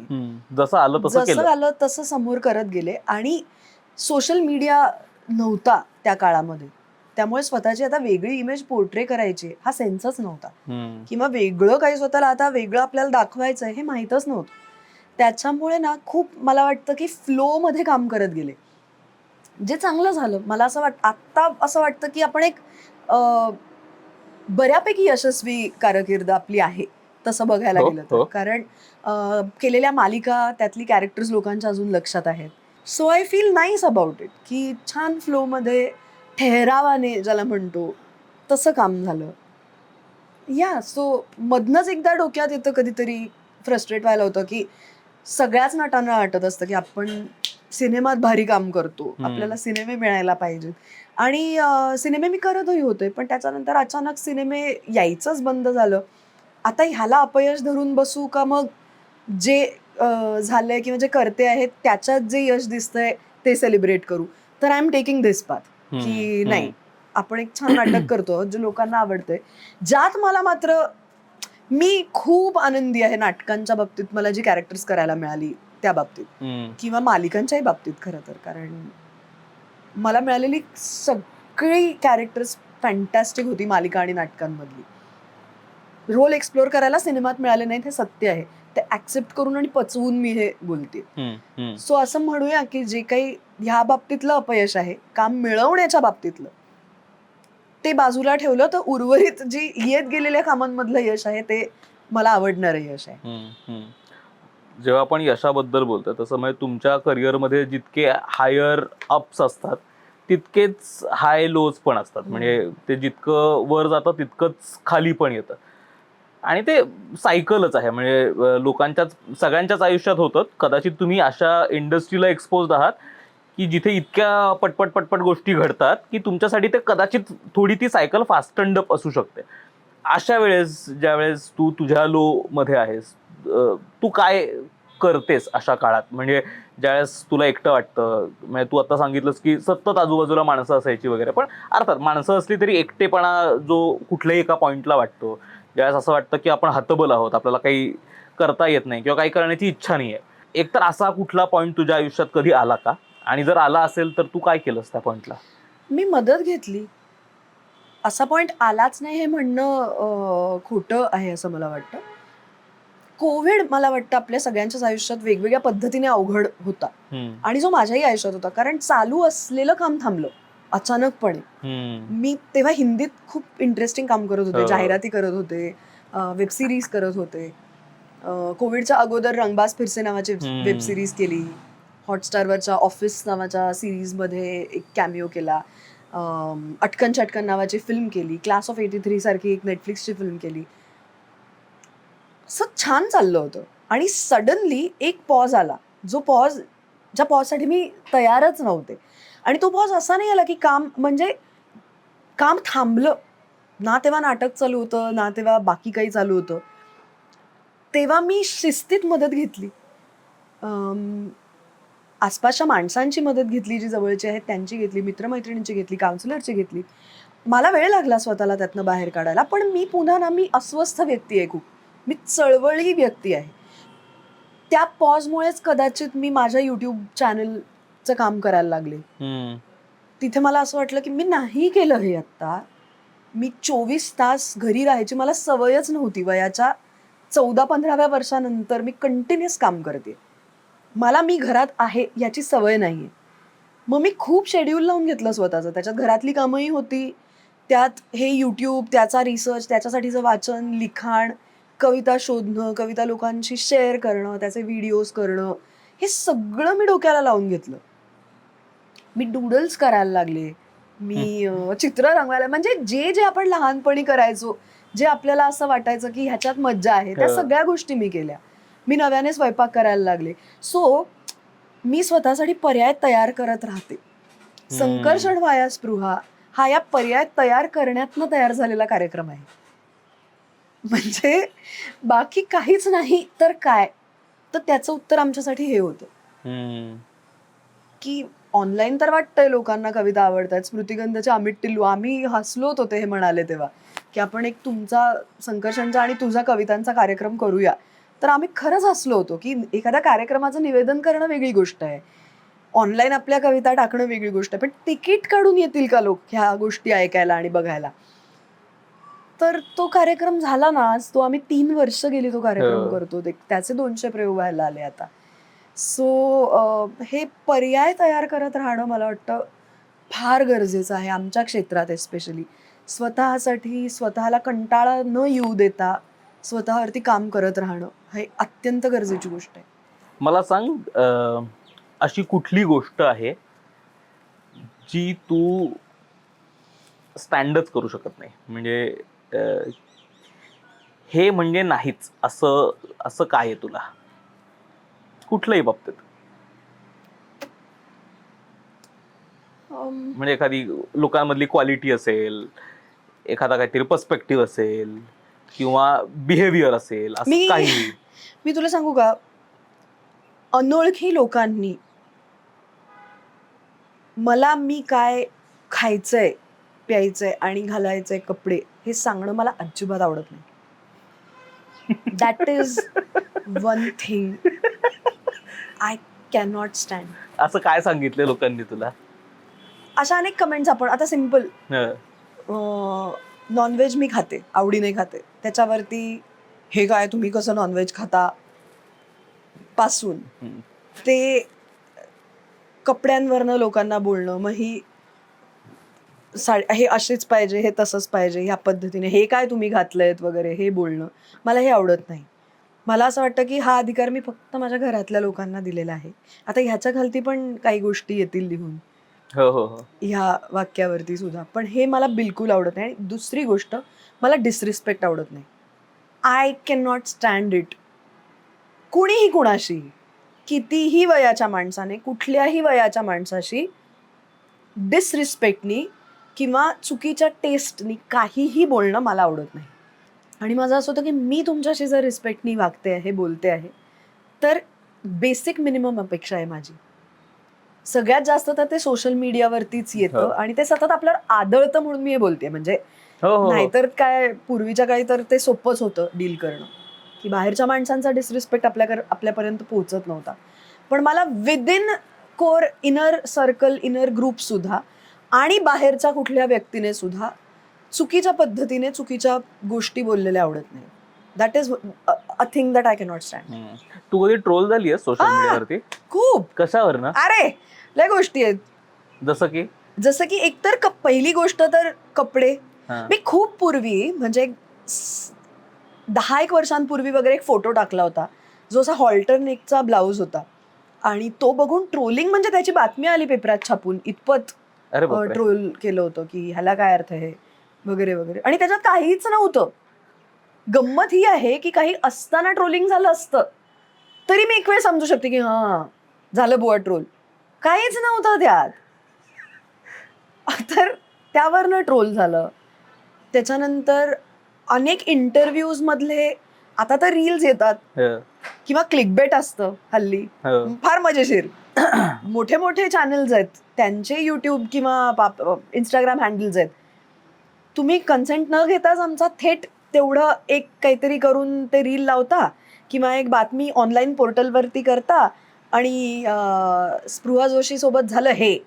जसं आलं तसं समोर करत गेले. आणि सोशल मीडिया नव्हता त्या काळामध्ये, त्यामुळे स्वतःची आता वेगळी इमेज पोर्ट्रे करायची हा सेन्सच नव्हता, किंवा वेगळं काही स्वतःला आता वेगळं आपल्याला दाखवायचं आहे हे माहीतच नव्हतं. त्याच्यामुळे ना खूप मला वाटतं की फ्लोमध्ये काम करत गेले, जे चांगलं झालं. मला असं आत्ता असं वाटतं की आपण एक बऱ्यापैकी यशस्वी कारकीर्द आपली आहे तसं बघायला गेलं तर. कारण केलेल्या मालिका, त्यातली कॅरेक्टर्स लोकांच्या अजून लक्षात आहेत. So I feel nice about it की छान फ्लोमध्ये ठहरावाने ज्याला म्हणतो तसं काम झालं. सो मधनंच एकदा डोक्यात येतं कधीतरी, फ्रस्ट्रेट व्हायला होतं की सगळ्याच नटांना वाटत असतं की आपण सिनेमात भारी काम करतो, आपल्याला सिनेमे मिळायला पाहिजेत. आणि सिनेमे मी करतही होते, पण त्याच्यानंतर अचानक सिनेमे यायचंच बंद झालं. आता ह्याला अपयश धरून बसू का मग जे झालंय किंवा जे करते आहेत त्याच्यात जे यश दिसतंय ते सेलिब्रेट करू. तर I am taking this path की नाही, आपण एक छान नाटक करतो जे लोकांना आवडतंय, ज्यात मला मात्र मी खूप आनंदी आहे नाटकांच्या बाबतीत, मला जी कॅरेक्टर्स करायला मिळाली त्या बाबतीत, किंवा मालिकांच्याही बाबतीत. खरं तर कारण मला मिळालेली सगळी कॅरेक्टर्स फॅन्टॅस्टिक होती मालिका आणि नाटकांमधली. रोल एक्सप्लोअर करायला सिनेमात मिळाले नाहीत हे सत्य आहे, ते ऍक्सेप्ट करून आणि पचवून मी हे बोलते. सो असं म्हणूया की जे काही ह्या बाबतीतलं अपयश आहे, काम मिळवण्याच्या बाबतीतलं, ते बाजूला ठेवलं तर उर्वरित जी येत गेलेल्या कामांमधलं यश आहे ते मला आवडणारं यश आहे. जेव्हा आपण यशाबद्दल बोलतो तसं म्हणजे तुमच्या करिअरमध्ये जितके हायर अप्स असतात तितकेच हाय लोज पण असतात. म्हणजे ते जितकं वर जातं तितकंच खाली पण येतं, आणि ते सायकलच आहे. म्हणजे लोकांच्याच सगळ्यांच्याच आयुष्यात होतं. कदाचित तुम्ही अशा इंडस्ट्रीला एक्सपोज आहात की जिथे इतक्या पटपट पटपट गोष्टी घडतात की तुमच्यासाठी ते कदाचित थोडी ती सायकल फास्ट अँड अप असू शकते. अशा वेळेस ज्यावेळेस तू तुझ्या लो मध्ये आहेस, तू काय करतेस अशा काळात? म्हणजे ज्यावेळेस तुला एकटं वाटतं, म्हणजे तू आता सांगितलंस की सतत आजूबाजूला माणसं असायची वगैरे, पण अर्थात माणसं असली तरी एकटेपणा जो कुठल्याही एका पॉईंटला वाटतो, ज्यावेळेस असं वाटतं की आपण हतबल आहोत, आपल्याला काही करता येत नाही किंवा काही करण्याची इच्छा नाही आहे. एकतर असा कुठला पॉईंट तुझ्या आयुष्यात कधी आला का? आणि जर आला असेल तर तू काय केलंस त्या पॉईंटला? मी मदत घेतली. असा पॉइंट आलाच नाही हे म्हणणं खोटं आहे असं मला वाटतं. कोविड मला वाटतं आपल्या सगळ्यांच्याच आयुष्यात वेगवेगळ्या पद्धतीने अवघड होता आणि जो माझ्याही आयुष्यात होता, कारण चालू असलेलं काम थांबलं अचानकपणे. मी तेव्हा हिंदीत खूप इंटरेस्टिंग काम करत होते, हो. जाहिराती करत होते, वेब सिरीज करत होते. कोविडच्या अगोदर रंगबाज फिरसे नावाची वेब सिरीज केली. हॉटस्टारवरच्या ऑफिस नावाच्या सिरीजमध्ये एक कॅमिओ केला. अटकन चटकन नावाची फिल्म केली. क्लास ऑफ 83 सारखी एक नेटफ्लिक्सची फिल्म केली. असं छान चाललं होतं आणि सडनली एक पॉज आला, ज्या पॉजसाठी मी तयारच नव्हते. आणि तो पॉज असा नाही आला की काम थांबलं ना, तेव्हा नाटक चालू होतं ना तेव्हा बाकी काही चालू होतं. तेव्हा मी शिस्तीत मदत घेतली. आसपासच्या माणसांची मदत घेतली, जी जवळची आहेत त्यांची घेतली, मित्रमैत्रिणींची घेतली, काउन्सिलरची घेतली. मला वेळ लागला स्वतःला त्यातनं बाहेर काढायला, पण मी अस्वस्थ व्यक्ती आहे खूप. मी चळवळी व्यक्ती आहे. त्या पॉजमुळेच कदाचित मी माझ्या यूट्यूब चॅनलचं काम करायला लागले. तिथे मला असं वाटलं की मी नाही केलं हे आत्ता. मी 24 तास घरी राहायची मला सवयच नव्हती. वयाच्या 14-15व्या वर्षानंतर मी कंटिन्युअस काम करते. मी घरात आहे याची सवय नाहीये. मग मी खूप शेड्यूल लावून घेतलं स्वतःचं. त्याच्यात घरातली कामंही होती, त्यात हे यूट्यूब, त्याचा रिसर्च, त्याच्यासाठीचं वाचन, लिखाण, कविता शोधणं, कविता लोकांशी शेअर करणं, त्याचे व्हिडिओज करणं, हे सगळं मी डोक्याला लावून घेतलं. मी डूडल्स करायला लागले. मी चित्र रंगवायला, म्हणजे जे आपण लहानपणी करायचो, जे आपल्याला असं वाटायचं की ह्याच्यात मज्जा आहे, त्या सगळ्या गोष्टी मी केल्या. मी नव्याने स्वयंपाक करायला लागले. सो मी स्वतःसाठी पर्याय तयार करत राहते. संकर्षण वाया स्पृहा हा या पर्याय तयार करण्यातनं तयार झालेला कार्यक्रम आहे. म्हणजे बाकी काहीच नाही तर काय, तर त्याचं उत्तर आमच्यासाठी हे होतं की ऑनलाईन तर वाटतंय लोकांना कविता आवडतात. स्मृतिगंधाचे अमित टिल्लू, आम्ही हसलो होतो ते हे म्हणाले तेव्हा की आपण एक तुमचा संकर्षणचा आणि तुझा कवितांचा कार्यक्रम करूया. तर आम्ही खरंच हसलो होतो की एखाद्या कार्यक्रमाचं निवेदन करणं वेगळी गोष्ट आहे, ऑनलाईन आपल्या कविता टाकणं वेगळी गोष्ट आहे, पण तिकीट काढून येतील का लोक ह्या गोष्टी ऐकायला आणि बघायला? तर तो कार्यक्रम झाला ना, आज तो आम्ही 3 वर्ष गेली तो कार्यक्रम करतो. त्याचे 200 प्रयोग व्हायला आले आता. सो हे पर्याय तयार करत राहणं मला वाटतं फार गरजेचं आहे आमच्या क्षेत्रात. एस्पेशली स्वतःसाठी स्वतःला कंटाळा न येऊ देता स्वतःवरती काम करत राहणं हे अत्यंत गरजेची गोष्ट आहे. मला सांग, अशी कुठली गोष्ट आहे जी तू स्टँडच करू शकत नाही, म्हणजे हे म्हणजे नाहीच असं असं काय आहे तुला कुठल्याही बाबतीत? म्हणजे एखादी लोकांमधली क्वालिटी असेल, एखादा काहीतरी पर्स्पेक्टिव्ह असेल किंवा बिहेवियर असेल, असं काही? मी तुला सांगू का, अनोळखी लोकांनी मी काय खायचंय, प्यायचंय आणि घालायचंय कपडे हे सांगणं मला अजिबात आवडत नाही. That is one thing I cannot stand. असं काय सांगितलं लोकांनी तुला? अशा अनेक कमेंट्स. आपण आता सिम्पल, नॉनव्हेज मी खाते, आवडीने खाते, त्याच्यावरती हे काय तुम्ही कसं नॉनव्हेज खाता पासून ते कपड्यांवरनं लोकांना बोलणं, मग ही हे असेच पाहिजे, हे तसंच पाहिजे, ह्या पद्धतीने, हे काय तुम्ही घातलंयत वगैरे हे बोलणं मला हे आवडत नाही. मला असं वाटतं की हा अधिकार मी फक्त माझ्या घरातल्या लोकांना दिलेला आहे. आता ह्याच्या खालती पण काही गोष्टी येतील लिहून ह्या वाक्यावरती सुद्धा, पण हे मला बिलकुल आवडत नाही. आणि दुसरी गोष्ट, मला डिसरिस्पेक्ट आवडत नाही. I can not stand it. कुणीही कुणाशी, कितीही वयाच्या माणसाने कुठल्याही वयाच्या माणसाशी डिसरिस्पेक्टनी किंवा चुकीच्या टेस्टनी काहीही बोलणं मला आवडत नाही. आणि माझं असं होतं की मी तुमच्याशी जर रिस्पेक्टनी वागते आहे, बोलते आहे, तर बेसिक मिनिमम अपेक्षा आहे माझी. सगळ्यात जास्त तर ते सोशल मीडियावरतीच येतं हो. आणि ते सतत आपल्याला आदळतं म्हणून मी हे बोलते. म्हणजे हो हो नाहीतर काय, पूर्वीच्या काळी तर ते सोपंच होतं डील करणं, की बाहेरच्या माणसांचा डिसरिस्पेक्ट आपल्यापर्यंत पोहोचत नव्हता. पण मला within core inner circle, inner group सुद्धा आणि बाहेरच्या कुठल्या व्यक्तीने सुद्धा चुकीच्या पद्धतीने चुकीच्या गोष्टी बोललेल्या आवडत नाही. That is a thing that I cannot stand. तू कधी ट्रोल झाली आहे सोशल हा. मीडियावरती? खूप. कशावर ना? अरे लय गोष्टी आहेत. जसं की एकतर पहिली गोष्ट तर कपडे. हा. मी खूप पूर्वी, म्हणजे 10 वर्षांपूर्वी वगैरे एक फोटो टाकला होता जो असा हॉल्टर नेकचा ब्लाऊज होता आणि तो बघून ट्रोलिंग, म्हणजे त्याची बातमी आली पेपरात छापून, इतपत अरे बापरे. ट्रोल केलं होतं की ह्याला काय अर्थ आहे वगैरे वगैरे. आणि त्याच्यात काहीच नव्हतं. गंमत ही आहे की काही असताना ट्रोलिंग झालं असतं तरी मी एक वेळ समजू शकते की हा झालं बुवा ट्रोल. काहीच नव्हतं त्यात. तर त्यावरनं ट्रोल झालं. त्याच्यानंतर अनेक इंटरव्ह्यूज मधले आता तर रील्स येतात हं, किंवा क्लिकबेट असतं हल्ली, हं. फार मजेशीर. मोठे मोठे चॅनल्स आहेत, त्यांचे युट्यूब किंवा इंस्टाग्राम हँडल्स आहेत. तुम्ही कन्सेंट न घेताच आमचा थेट तेवढं एक काहीतरी करून ते रील लावता किंवा एक बातमी ऑनलाईन पोर्टलवरती करता आणि स्पृहा जोशी सोबत झालं हे.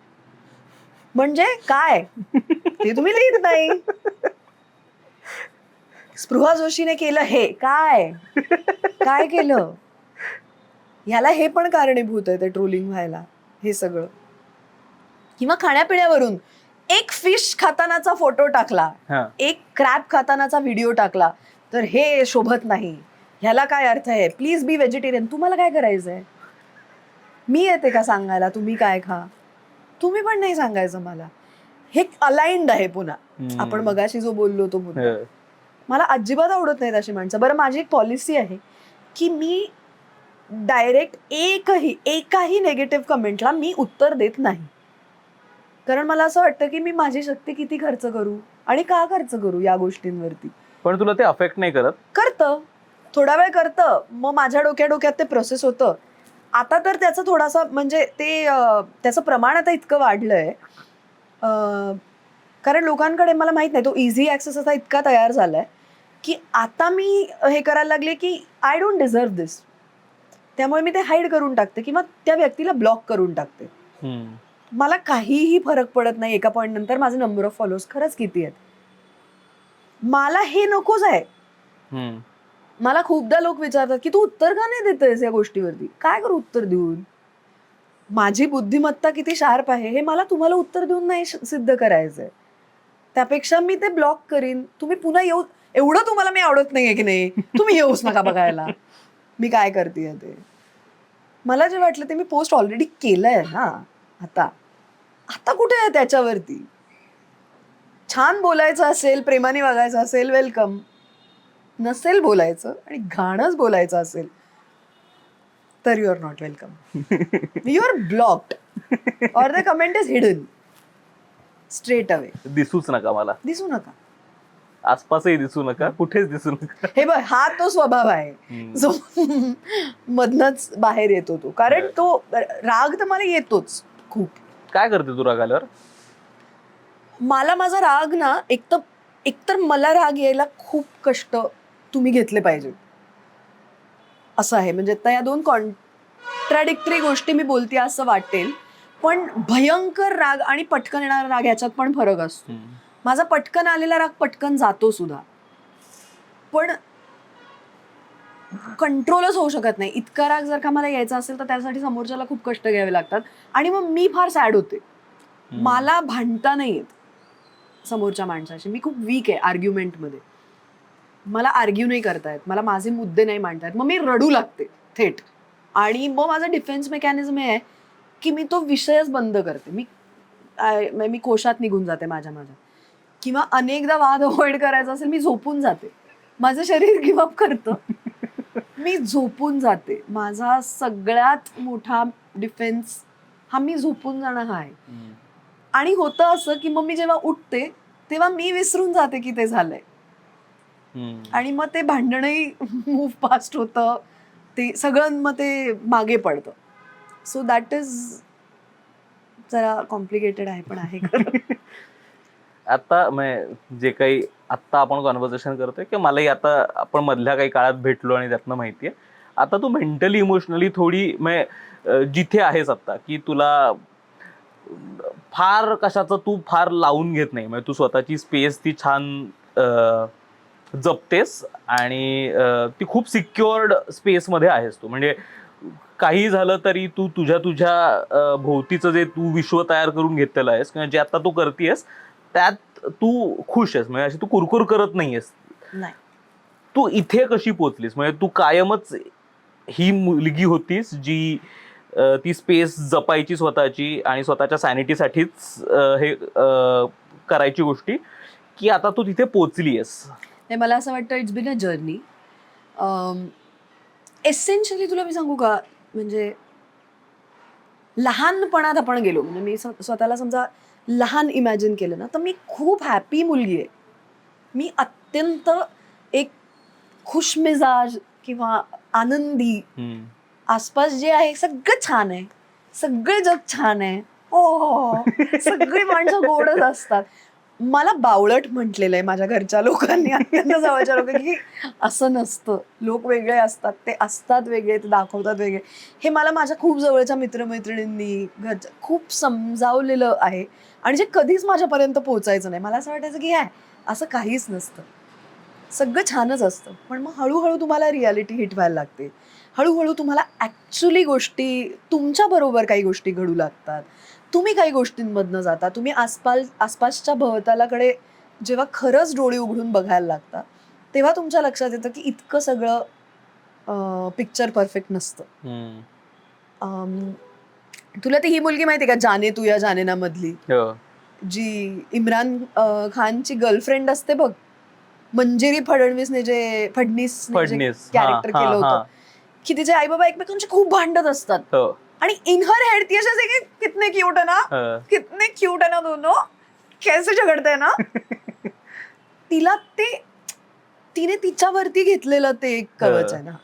म्हणजे काय ते तुम्ही लिहित नाही. स्पृहा जोशीने केलं हे काय काय केलं, ह्याला हे पण कारणीभूत आहे ते ट्रोलिंग व्हायला, हे सगळं. किंवा खाण्यापिण्यावरून एक फिश खातानाचा फोटो टाकला, हा. एक क्रॅब खातानाचा व्हिडिओ टाकला तर हे शोभत नाही, ह्याला काय अर्थ आहे, प्लीज बी व्हेजिटेरियन. तुम्हाला काय करायचंय? मी येते का सांगायला तुम्ही काय खा? तुम्ही पण नाही सांगायचं मला. हे अलाइंड आहे. पुन्हा आपण मगाशी जो बोललो तो मुद्दा, हं. मला अजिबात आवडत नाहीत अशी माणसं. बरं, माझी एक पॉलिसी आहे की मी डायरेक्ट एकाही नेगेटिव्ह कमेंटला मी उत्तर देत नाही. कारण मला असं वाटतं की मी माझी शक्ती किती खर्च करू आणि का खर्च करू या गोष्टींवरती. पण तुला ते अफेक्ट नाही करत? करतं, थोडा वेळ करतं, मग माझ्या डोक्यात ते प्रोसेस होतं. आता तर त्याचं थोडासा, म्हणजे ते त्याचं प्रमाण आता इतकं वाढलंय कारण लोकांकडे, मला माहित नाही, तो इझी ऍक्सेस असा इतका तयार झालाय की आता मी हे करायला लागले की आय डोंट डिझर्व दिस. त्यामुळे मी ते हाईड करून टाकते किंवा त्या व्यक्तीला ब्लॉक करून टाकते. मला काहीही फरक पडत नाही एका पॉईंट नंतर माझे नंबर ऑफ फॉलोअर्स खरंच किती आहेत. मला हे नकोच आहे. मला खूपदा लोक विचारतात की तू उत्तर का नाही देतेस या गोष्टीवरती. काय करू उत्तर देऊन? माझी बुद्धिमत्ता किती शार्प आहे हे मला तुम्हाला उत्तर देऊन नाही सिद्ध करायचंय. त्यापेक्षा मी ते ब्लॉक करीन. तुम्ही पुन्हा येऊ, एवढं तुम्हाला मी आवडत नाहीये की नाही, तुम्ही येऊच नका बघायला मी काय करतेय ते. मला जे वाटलं ते मी पोस्ट ऑलरेडी केलंय ना. आता कुठे आहे त्याच्यावरती? छान बोलायचं असेल, प्रेमाने वागायचं असेल, वेलकम. नसेल बोलायचं आणि घाणच बोलायचं असेल तर you are not welcome. You are blocked or the comment is hidden straight away. दिसूच नका मला, दिसू नका, आसपासही दिसू नका, कुठेच दिसू नका. हे बघ, हा तो स्वभाव आहे जो मधनच बाहेर येतो तो. कारण तो राग तर मला येतोच खूप. काय करते तू राग आल्यावर? मला माझा राग ना, एकतर मला राग यायला खूप कष्ट तुम्ही घेतले पाहिजेत असं आहे. म्हणजे आता या दोन कॉन्ट्रॅडिक्टरी गोष्टी मी बोलते असं वाटेल, पण भयंकर राग आणि पटकन येणारा राग याच्यात पण फरक असतो. माझा पटकन आलेला राग पटकन जातो सुद्धा, पण कंट्रोलच होऊ शकत नाही. इतका राग जर का मला यायचा असेल तर त्यासाठी समोरच्याला खूप कष्ट घ्यावे लागतात आणि मग मी फार सॅड होते. मला भांडता नाही येत समोरच्या माणसाशी. मी खूप वीक आहे आर्ग्युमेंटमध्ये. मला आर्ग्यू नाही करता येत, मला माझे मुद्दे नाही मांडता येत. मग मी रडू लागते थेट आणि मग माझा डिफेन्स मेकॅनिझम हे आहे की मी तो विषयच बंद करते. मी कोशात निघून जाते माझ्या किंवा अनेकदा वाद अवॉइड करायचा असेल मी झोपून जाते. माझं शरीर गिव्हअप करतं, मी झोपून जाते. माझा सगळ्यात मोठा डिफेन्स हा मी झोपून जाणं हा आहे. आणि होतं असं की मग मी जेव्हा उठते तेव्हा मी विसरून जाते की ते झालंय आणि मग ते भांडणही मूव्ह फास्ट होतं, ते सगळं मग ते मागे पडतं. सो दॅट इज जरा कॉम्प्लिकेटेड आहे, पण आहे खरं. आता जे काही आत्ता आपण कॉन्व्हर्सेशन करतोय की मलाही आता आपण मधल्या काही काळात भेटलो आणि त्यातनं माहितीये आता तू मेंटली इमोशनली थोडी जिथे आहेस आता की तुला फार कशाचं तू फार लावून घेत नाही, म्हणजे तू स्वतःची स्पेस ती छान जपतेस आणि ती खूप सिक्युअर्ड स्पेसमध्ये आहेस तू. म्हणजे काही झालं तरी तू तुझ्या भोवतीचं जे तू विश्व तयार करून घेतलेलं आहेस किंवा जे आता तू करतेस त्यात तू खुश आहेस, म्हणजे अशी तू कुरकुर करत नाहीयेस. नाही. तू इथे कशी पोचलीस? म्हणजे तू कायमच ही मुलगी होतीस जी ती स्पेस जपायची स्वतःची आणि स्वतःच्या सॅनिटीसाठीच हे करायची गोष्टी, की आता तू तिथे पोचलीयस? नाही, मला असं वाटतं it's been a journey. Essentially तुला मी सांगू का, म्हणजे लहानपणात आपण गेलो, म्हणजे मी स्वतःला समजा लहान इमॅजिन केलं ना, तर मी खूप हॅपी मुलगी आहे. मी अत्यंत एक खुशमिजाज किंवा आनंदी, आसपास जे आहे सगळं छान आहे, सगळे जग छान आहे, हो, सगळी माणसं गोडच असतात. मला बावळट म्हटलेलं आहे माझ्या घरच्या लोकांनी, अत्यंत जवळच्या लोक, की असं नसतं, लोक वेगळे असतात, ते असतात वेगळे, ते दाखवतात वेगळे. हे मला माझ्या खूप जवळच्या मित्रमैत्रिणींनी घरच्या खूप समजावलेलं आहे आणि जे कधीच माझ्यापर्यंत पोहोचायचं नाही. मला असं वाटायचं की असं काहीच नसतं, सगळं छानच असतं. पण मग हळूहळू तुम्हाला रियालिटी हिट व्हायला लागते. हळूहळू तुम्हाला ॲक्च्युली गोष्टी, तुमच्याबरोबर काही गोष्टी घडू लागतात. तुम्ही काही गोष्टींमधनं जाता, तुम्ही आसपासच्या भवतालाकडे जेव्हा खरंच डोळे उघडून बघायला लागता, तेव्हा तुमच्या लक्षात येतं की इतकं सगळं पिक्चर परफेक्ट नसतं. तुला ती ही मुलगी माहिती आहे का, जाने तू या जाने ना मधली, जी इम्रान खानची गर्लफ्रेंड असते बघ, मंजिरी फडणवीसने जे कॅरेक्टर केलं होतं, की तिचे आई बाबा एकमेकांशी खूप भांडत असतात आणि इन हर हेड ती अशी की कितने क्यूट है ना, कितने क्यूट है ना दोनों, कैसे झगड़ते हैं ना. तिला तिने तिच्यावरती घेतलेलं ते एक कवच आहे ना.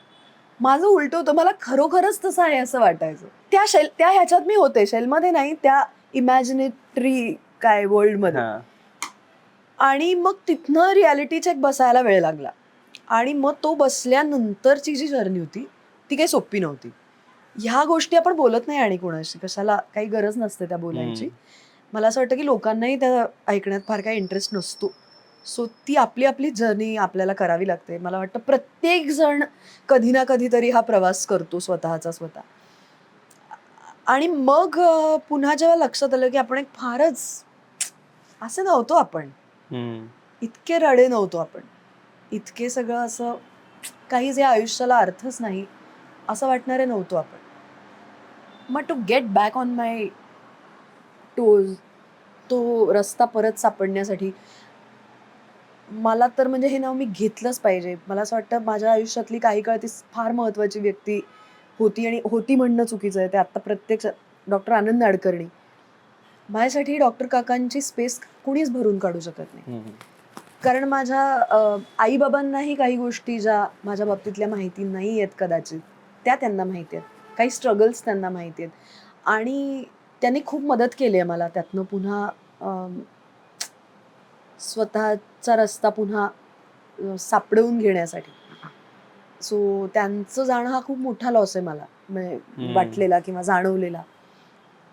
माझं उलट होतं, मला खरोखरच तसं आहे असं वाटायचं. त्या ह्याच्यात मी होते, शेलमध्ये नाही, त्या इमॅजिनेटरी काय वर्ल्ड मध्ये. आणि मग तिथनं रियालिटी चेक बसायला वेळ लागला आणि मग तो बसल्यानंतरची जी जर्नी होती ती काही सोपी नव्हती. ह्या गोष्टी आपण बोलत नाही आणि कोणाशी, कशाला, काही गरज नसते त्या बोलायची. मला असं वाटतं की लोकांनाही त्या ऐकण्यात फार काही इंटरेस्ट नसतो. सो ती आपली आपली जर्नी आपल्याला करावी लागते. मला वाटतं प्रत्येक जण कधी ना कधीतरी हा प्रवास करतो स्वतःचा स्वतः. आणि मग पुन्हा जेव्हा लक्षात आलं की आपण एक फारच असं नव्हतो, आपण इतके रडे नव्हतो, आपण इतके सगळं असं काहीच या आयुष्याला अर्थच नाही असं वाटणारे नव्हतो आपण. मग to get back on my toes, तो रस्ता परत सापडण्यासाठी मला तर म्हणजे हे नाव मी घेतलंच पाहिजे. मला असं वाटतं माझ्या आयुष्यातली काही काळ ती फार महत्त्वाची व्यक्ती होती, आणि होती म्हणणं चुकीचं आहे, ते आत्ता प्रत्यक्ष डॉक्टर आनंद नाडकर्णी. माझ्यासाठी डॉक्टर काकांची स्पेस कुणीच भरून काढू शकत नाही. कारण माझ्या आईबाबांनाही काही गोष्टी ज्या माझ्या बाबतीतल्या माहिती नाही आहेत कदाचित, त्या त्यांना माहिती आहेत, काही स्ट्रगल्स त्यांना माहिती आहेत, आणि त्यांनी खूप मदत केली आहे मला त्यातनं पुन्हा स्वतःचा रस्ता पुन्हा सापडवून घेण्यासाठी. सो त्यांचं जाणं हा खूप मोठा लॉस आहे मला वाटलेला किंवा जाणवलेला.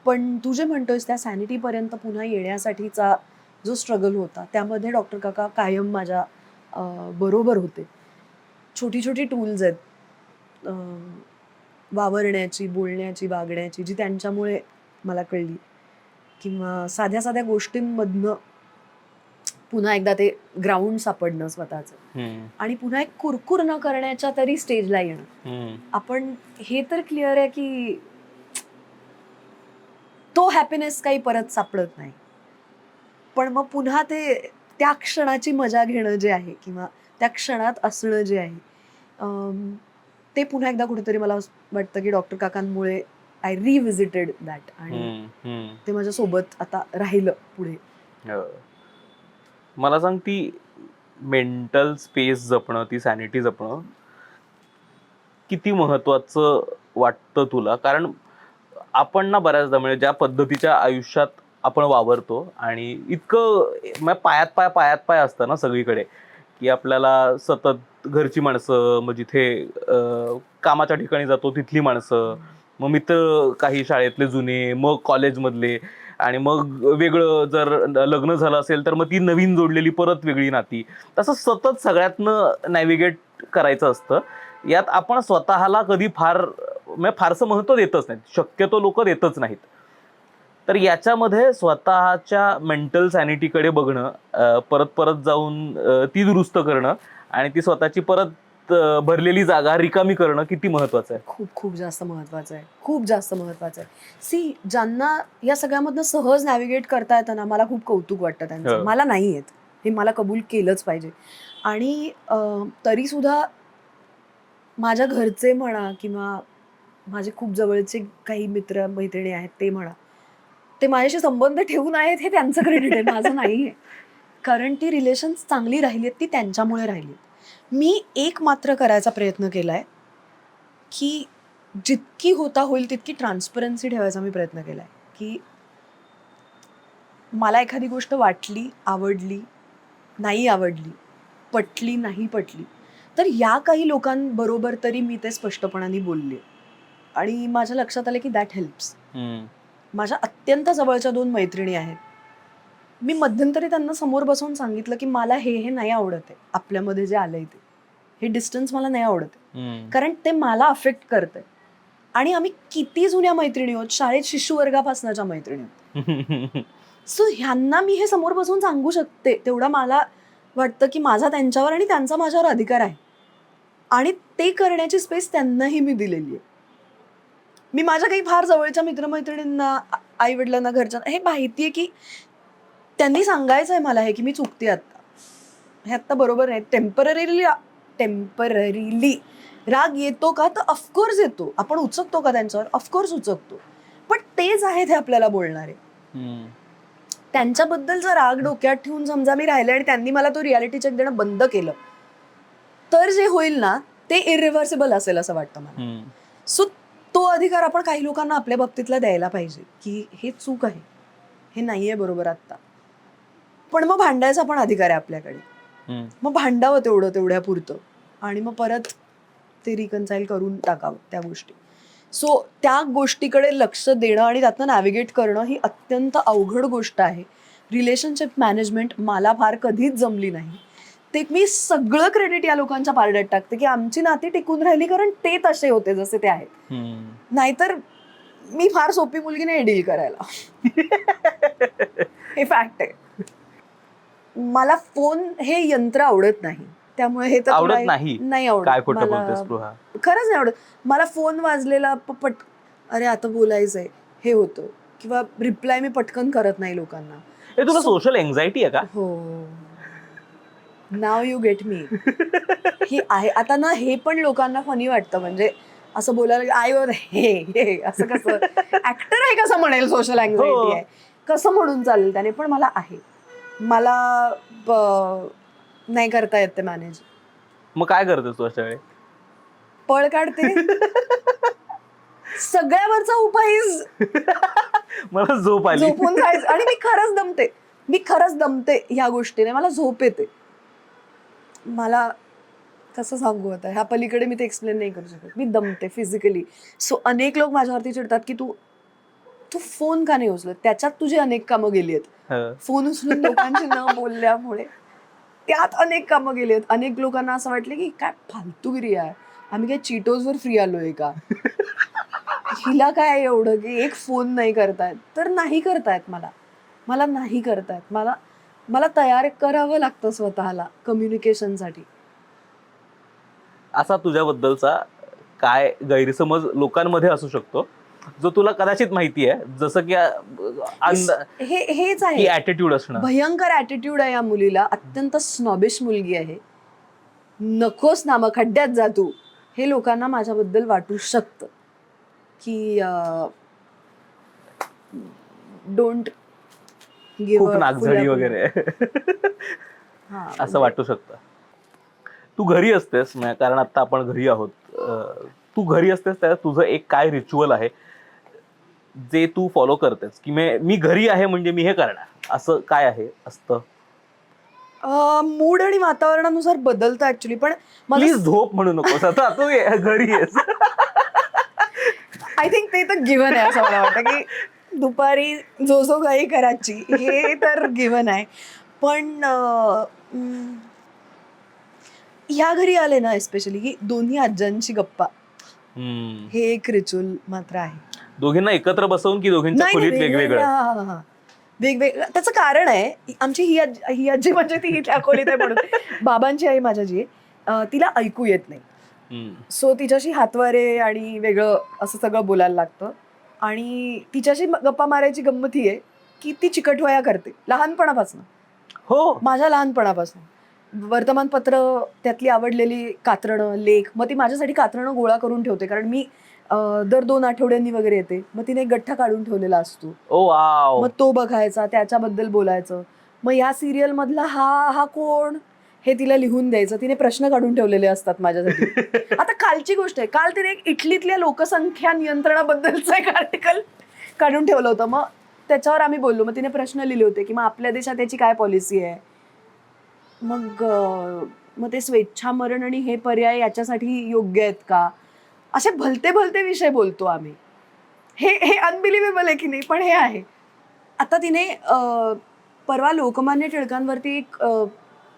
पण तू जे म्हणतोयस त्या सॅनिटीपर्यंत पुन्हा येण्यासाठीचा जो स्ट्रगल होता, त्यामध्ये डॉक्टर काका कायम माझ्या बरोबर होते. छोटी छोटी टूल्स आहेत वावरण्याची, बोलण्याची, वागण्याची, जी त्यांच्यामुळे मला कळली, किंवा साध्या साध्या गोष्टींमधनं पुन्हा एकदा ते ग्राउंड सापडणं स्वतःचं, आणि पुन्हा एक कुरकुर न करण्याच्या तरी स्टेजला येणं. आपण हे तर क्लिअर आहे की तो हॅपीनेस काही परत सापडत नाही, पण मग पुन्हा त्या क्षणाची मजा घेणं जे आहे, किंवा त्या क्षणात असणं जे आहे, ते पुन्हा एकदा कुठेतरी मला वाटतं की डॉक्टर काकांमुळे आय रिव्हिजिटेड दॅट, आणि ते माझ्या सोबत आता राहिलं पुढे. मला सांग, ती मेंटल स्पेस जपणं, ती सॅनिटी जपणं किती महत्वाचं वाटतं तुला? कारण आपण ना बऱ्याचदा म्हणजे ज्या पद्धतीच्या आयुष्यात आपण वावरतो आणि इतकं म्हणजे पायात पाय असतं ना सगळीकडे, की आपल्याला सतत घरची माणसं, मग जिथे कामाच्या ठिकाणी जातो तिथली माणसं, मग मित्र काही शाळेतले जुने, मग कॉलेजमधले, आणि मग वेगळं जर लग्न झालं असेल तर मग ती नवीन जोडलेली परत वेगळी नाती. तसं सतत सगळ्यातनं नॅव्हिगेट करायचं असतं. यात आपण स्वतःला कधी म्हणजे फारसं महत्त्व देतच नाहीत. शक्यतो लोक देतच नाहीत. तर याच्यामध्ये स्वतःच्या मेंटल सॅनिटीकडे बघणं, परत परत जाऊन ती दुरुस्त करणं आणि ती स्वतःची परत भरलेली जागा रिकामी करणं किती महत्वाचं आहे? खूप खूप जास्त महत्वाचं आहे, खूप जास्त महत्वाचं आहे. सी, ज्यांना या सगळ्यामधनं सहज नॅव्हिगेट करता येतं ना, मला खूप कौतुक वाटतं त्यांचं. हो. मला नाही येत, हे मला कबूल केलंच पाहिजे. आणि तरी सुद्धा माझ्या घरचे म्हणा किंवा माझे खूप जवळचे काही मित्र मैत्रिणी आहेत ते म्हणा, ते माझ्याशी संबंध ठेवून आहेत हे त्यांचं क्रेडिट आहे, माझं नाही आहे. कारण ती रिलेशन्स चांगली राहिली आहेत, ती त्यांच्यामुळे राहिली. मी एक मात्र करायचा प्रयत्न केलाय, की जितकी होता होईल तितकी ट्रान्सपरन्सी ठेवायचा मी प्रयत्न केलाय, की मला एखादी गोष्ट वाटली, आवडली, नाही आवडली, पटली, नाही पटली, तर या काही लोकांबरोबर तरी मी ते स्पष्टपणाने बोलले. आणि माझ्या लक्षात आलं की दॅट हेल्प्स. माझ्या अत्यंत जवळच्या 2 मैत्रिणी आहेत. मी मध्यंतरी त्यांना समोर बसवून सांगितलं की मला हे नाही आवडत आहे, आपल्यामध्ये जे आलंय ते. हे डिस्टन्स मला नाही आवडत आहे. कारण ते मला अफेक्ट करतंय. आणि आम्ही किती जुन्या मैत्रिणी आहोत, शाळेत शिशुवर्गापासनाच्या मैत्रिणी आहोत. सो ह्यांना मी हे समोर बसून सांगू शकते, तेवढा मला वाटतं की माझा त्यांच्यावर आणि त्यांचा माझ्यावर अधिकार आहे. आणि ते करण्याची स्पेस त्यांनाही मी दिलेली आहे. मी माझ्या काही फार जवळच्या मित्रमैत्रिणींना, आई वडिलांना, घरच्यांना हे माहितीये की त्यांनी सांगायचं आहे मला हे की मी चुकते आता, हे आता बरोबर नाही. टेम्पररीली राग येतो का? तर ऑफकोर्स येतो. आपण उचकतो का त्यांच्यावर? ऑफकोर्स उचकतो. पण तेच आहेत हे आपल्याला बोलणारे. त्यांच्याबद्दलचा राग डोक्यात ठेवून समजा मी राहिले आणि त्यांनी मला तो रियालिटी चेक देणं बंद केलं, तर जे होईल ना ते इरिव्हर्सिबल असेल असं वाटतं मला. सो तो अधिकार आपण काही लोकांना आपल्या बाबतीतला द्यायला पाहिजे, की हे चूक आहे, हे नाहीये बरोबर आत्ता. पण मग भांडायचा पण अधिकार आहे आपल्याकडे. मग भांडावं तेवढ्यापुरतं आणि मग परत ते रिकन्साईल करून टाकावं त्या गोष्टी. सो त्या गोष्टीकडे लक्ष देणं आणि त्यातनं नॅव्हिगेट करणं ही अत्यंत अवघड गोष्ट आहे. रिलेशनशिप मॅनेजमेंट मला फार कधीच जमली नाही. ते मी सगळं क्रेडिट या लोकांच्या पारड्यात टाकते की आमची नाती टिकून राहिली कारण ते तसे होते जसे ते आहेत. नाहीतर मी फार सोपी मुलगी नाही डील करायला. हे फॅक्ट आहे. मला फोन हे यंत्र आवडत नाही, त्यामुळे हे तर आवडत नाही. नाही आवडत. काय खोटं बोलतेस स्पृहा? खरंच नाही आवडत मला फोन वाजलेला अरे आता बोलायचंय हे होतं, किंवा रिप्लाय मी पटकन करत नाही लोकांना. हे तुला सोशल एन्झायटी आहे का? हो, नाव यू गेट मी. ही आहे आता ना, हे पण लोकांना फनी वाटतं. म्हणजे असं बोलायला आय हे असं कसं ऍक्टर आहे कसं म्हणेल सोशल अँझायटी आहे कसं म्हणून चालेल त्याने, पण मला आहे. मला नाही करता येत ते मॅनेज. मग काय करतेस तू अशा वेळी? पळ काढते. सगळ्यावरचा उपाय मला झोप आली. झोपून जायचं. आणि मी खरंच दमते ह्या गोष्टीने. मला झोप येते. मला कसं सांगू आता, ह्या पलीकडे मी ते एक्सप्लेन नाही करू शकत. मी दमते फिजिकली. सो अनेक लोक माझ्यावरती चिडतात की तू फोन का नाही उचलत. त्याच्यात तुझी अनेक कामं गेली आहेत. फोन उचलून लोकांशी न बोलल्यामुळे त्यात अनेक कामं गेली आहेत. अनेक लोकांना असं वाटलं की काय फालतूगिरी आहे, आम्ही काय चीटोजवर फ्री आलोय का, हिला काय एवढं की एक फोन नाही करतायत. तर नाही करतायत. मला नाही करतायत. मला तयार करावं लागतं स्वतःला कम्युनिकेशनसाठी. असा तुझ्याबद्दलचा काय गैरसमज लोकांमध्ये असू शकतो जो तुला कदाचित माहिती आहे, जसं की हेच आहे ऍटिट्यूड असणं. भयंकर ऍटिट्यूड आहे या मुलीला. अत्यंत स्नॉबिश मुलगी आहे. नकोस ना मग खड्ड्यात जा तू, हे लोकांना माझ्याबद्दल वाटू शकतं की डोंट खूप नागझडी वगैरे असं वाटू शकतं. तू घरी असतेस, कारण आता आपण घरी आहोत, तू घरी असतेस त्या तुझं एक काय रिच्युअल आहे जे तू फॉलो करतेस की मी घरी आहे म्हणजे मी हे करणार, असं काय आहे असतं? मूड आणि वातावरणानुसार बदलतं ऍक्च्युली, पण प्लीज झोप म्हणू नकोस आता, तू घरी आहेस. आय थिंक ते तर गिव्हन आहे असं मला वाटतं की दुपारी जो काही करायची हे तर गिव्हन आहे. पण ह्या घरी आले ना एस्पेशली की दोन्ही आज्यांची गप्पा, हम्म. हे एक रिच्युअल मात्र आहे. दोघींना एकत्र बसवून की दोघींच्या नाही, खोलीत नाही, वेगवेगळं? वेगवेगळं. त्याचं कारण आहे, आमची ही आजी म्हणजे ती त्या खोलीत आहे म्हणून. बाबांची आई माझ्या जी आहे, तिला ऐकू येत नाही. सो तिच्याशी हातवारे आणि वेगळं असं सगळं बोलायला लागतं. आणि तिच्याशी गप्पा मारायची गंमत ही आहे की ती चिकटवया करते लहानपणापासून. हो, माझ्या लहानपणापासून वर्तमानपत्र, त्यातली आवडलेली कात्रणं, लेख, मग ती माझ्यासाठी कात्रणं गोळा करून ठेवते, कारण मी दर 2 आठवड्यांनी वगैरे येते. मग तिने एक गठ्ठा काढून ठेवलेला असतो, ओ वाव. मग तो बघायचा, त्याच्याबद्दल बोलायचं. मग ह्या सिरियल मधला हा कोण हे तिला लिहून द्यायचं. तिने प्रश्न काढून ठेवलेले असतात माझ्यासाठी. आता कालची गोष्ट आहे, काल तिने एक इटलीतल्या लोकसंख्या नियंत्रणाबद्दलचं एक आर्टिकल काढून ठेवलं होतं. मग त्याच्यावर आम्ही बोललो. मग तिने प्रश्न लिहिले होते की मग आपल्या देशात याची काय पॉलिसी आहे. मग ते स्वेच्छामरण आणि हे पर्याय याच्यासाठी योग्य आहेत का, असे भलते भलते विषय बोलतो आम्ही. हे अनबिलिव्हेबल आहे की नाही, पण हे आहे. आता तिने परवा लोकमान्य टिळकांवरती एक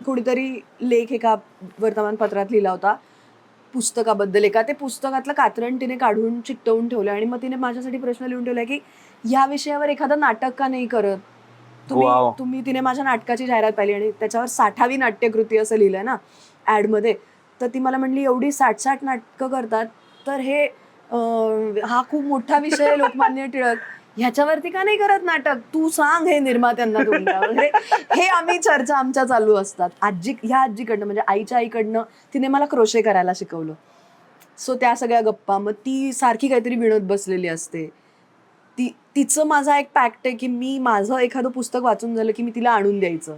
कोणीतरी लेख एका वर्तमानपत्रात लिहिला होता पुस्तकाबद्दल. एका ते पुस्तकातलं कात्रण तिने काढून चिकटवून ठेवलं आणि मग तिने माझ्यासाठी प्रश्न लिहून ठेवला की या विषयावर एखादं नाटक का नाही करत तुम्ही. तिने माझ्या नाटकाची जाहिरात पाहिली आणि त्याच्यावर 60वी नाट्यकृती असं लिहिलंय ना ऍडमध्ये. तर ती मला म्हणली एवढी 60 नाटकं करतात, तर हा खूप मोठा विषय आहे लोकमान्य टिळक, ह्याच्यावरती का नाही करत नाटक, तू सांग हे निर्मात्यांना तुमच्या वगैरे. हे आम्ही चर्चा आमच्या चालू असतात. ह्या आजीकडनं म्हणजे आईच्या आईकडनं तिने मला क्रोशे करायला शिकवलं. सो त्या सगळ्या गप्पा. मग ती सारखी काहीतरी विणत बसलेली असते. तिचं माझा एक पॅक्ट आहे की मी माझं एखादं पुस्तक वाचून झालं की मी तिला आणून द्यायचं.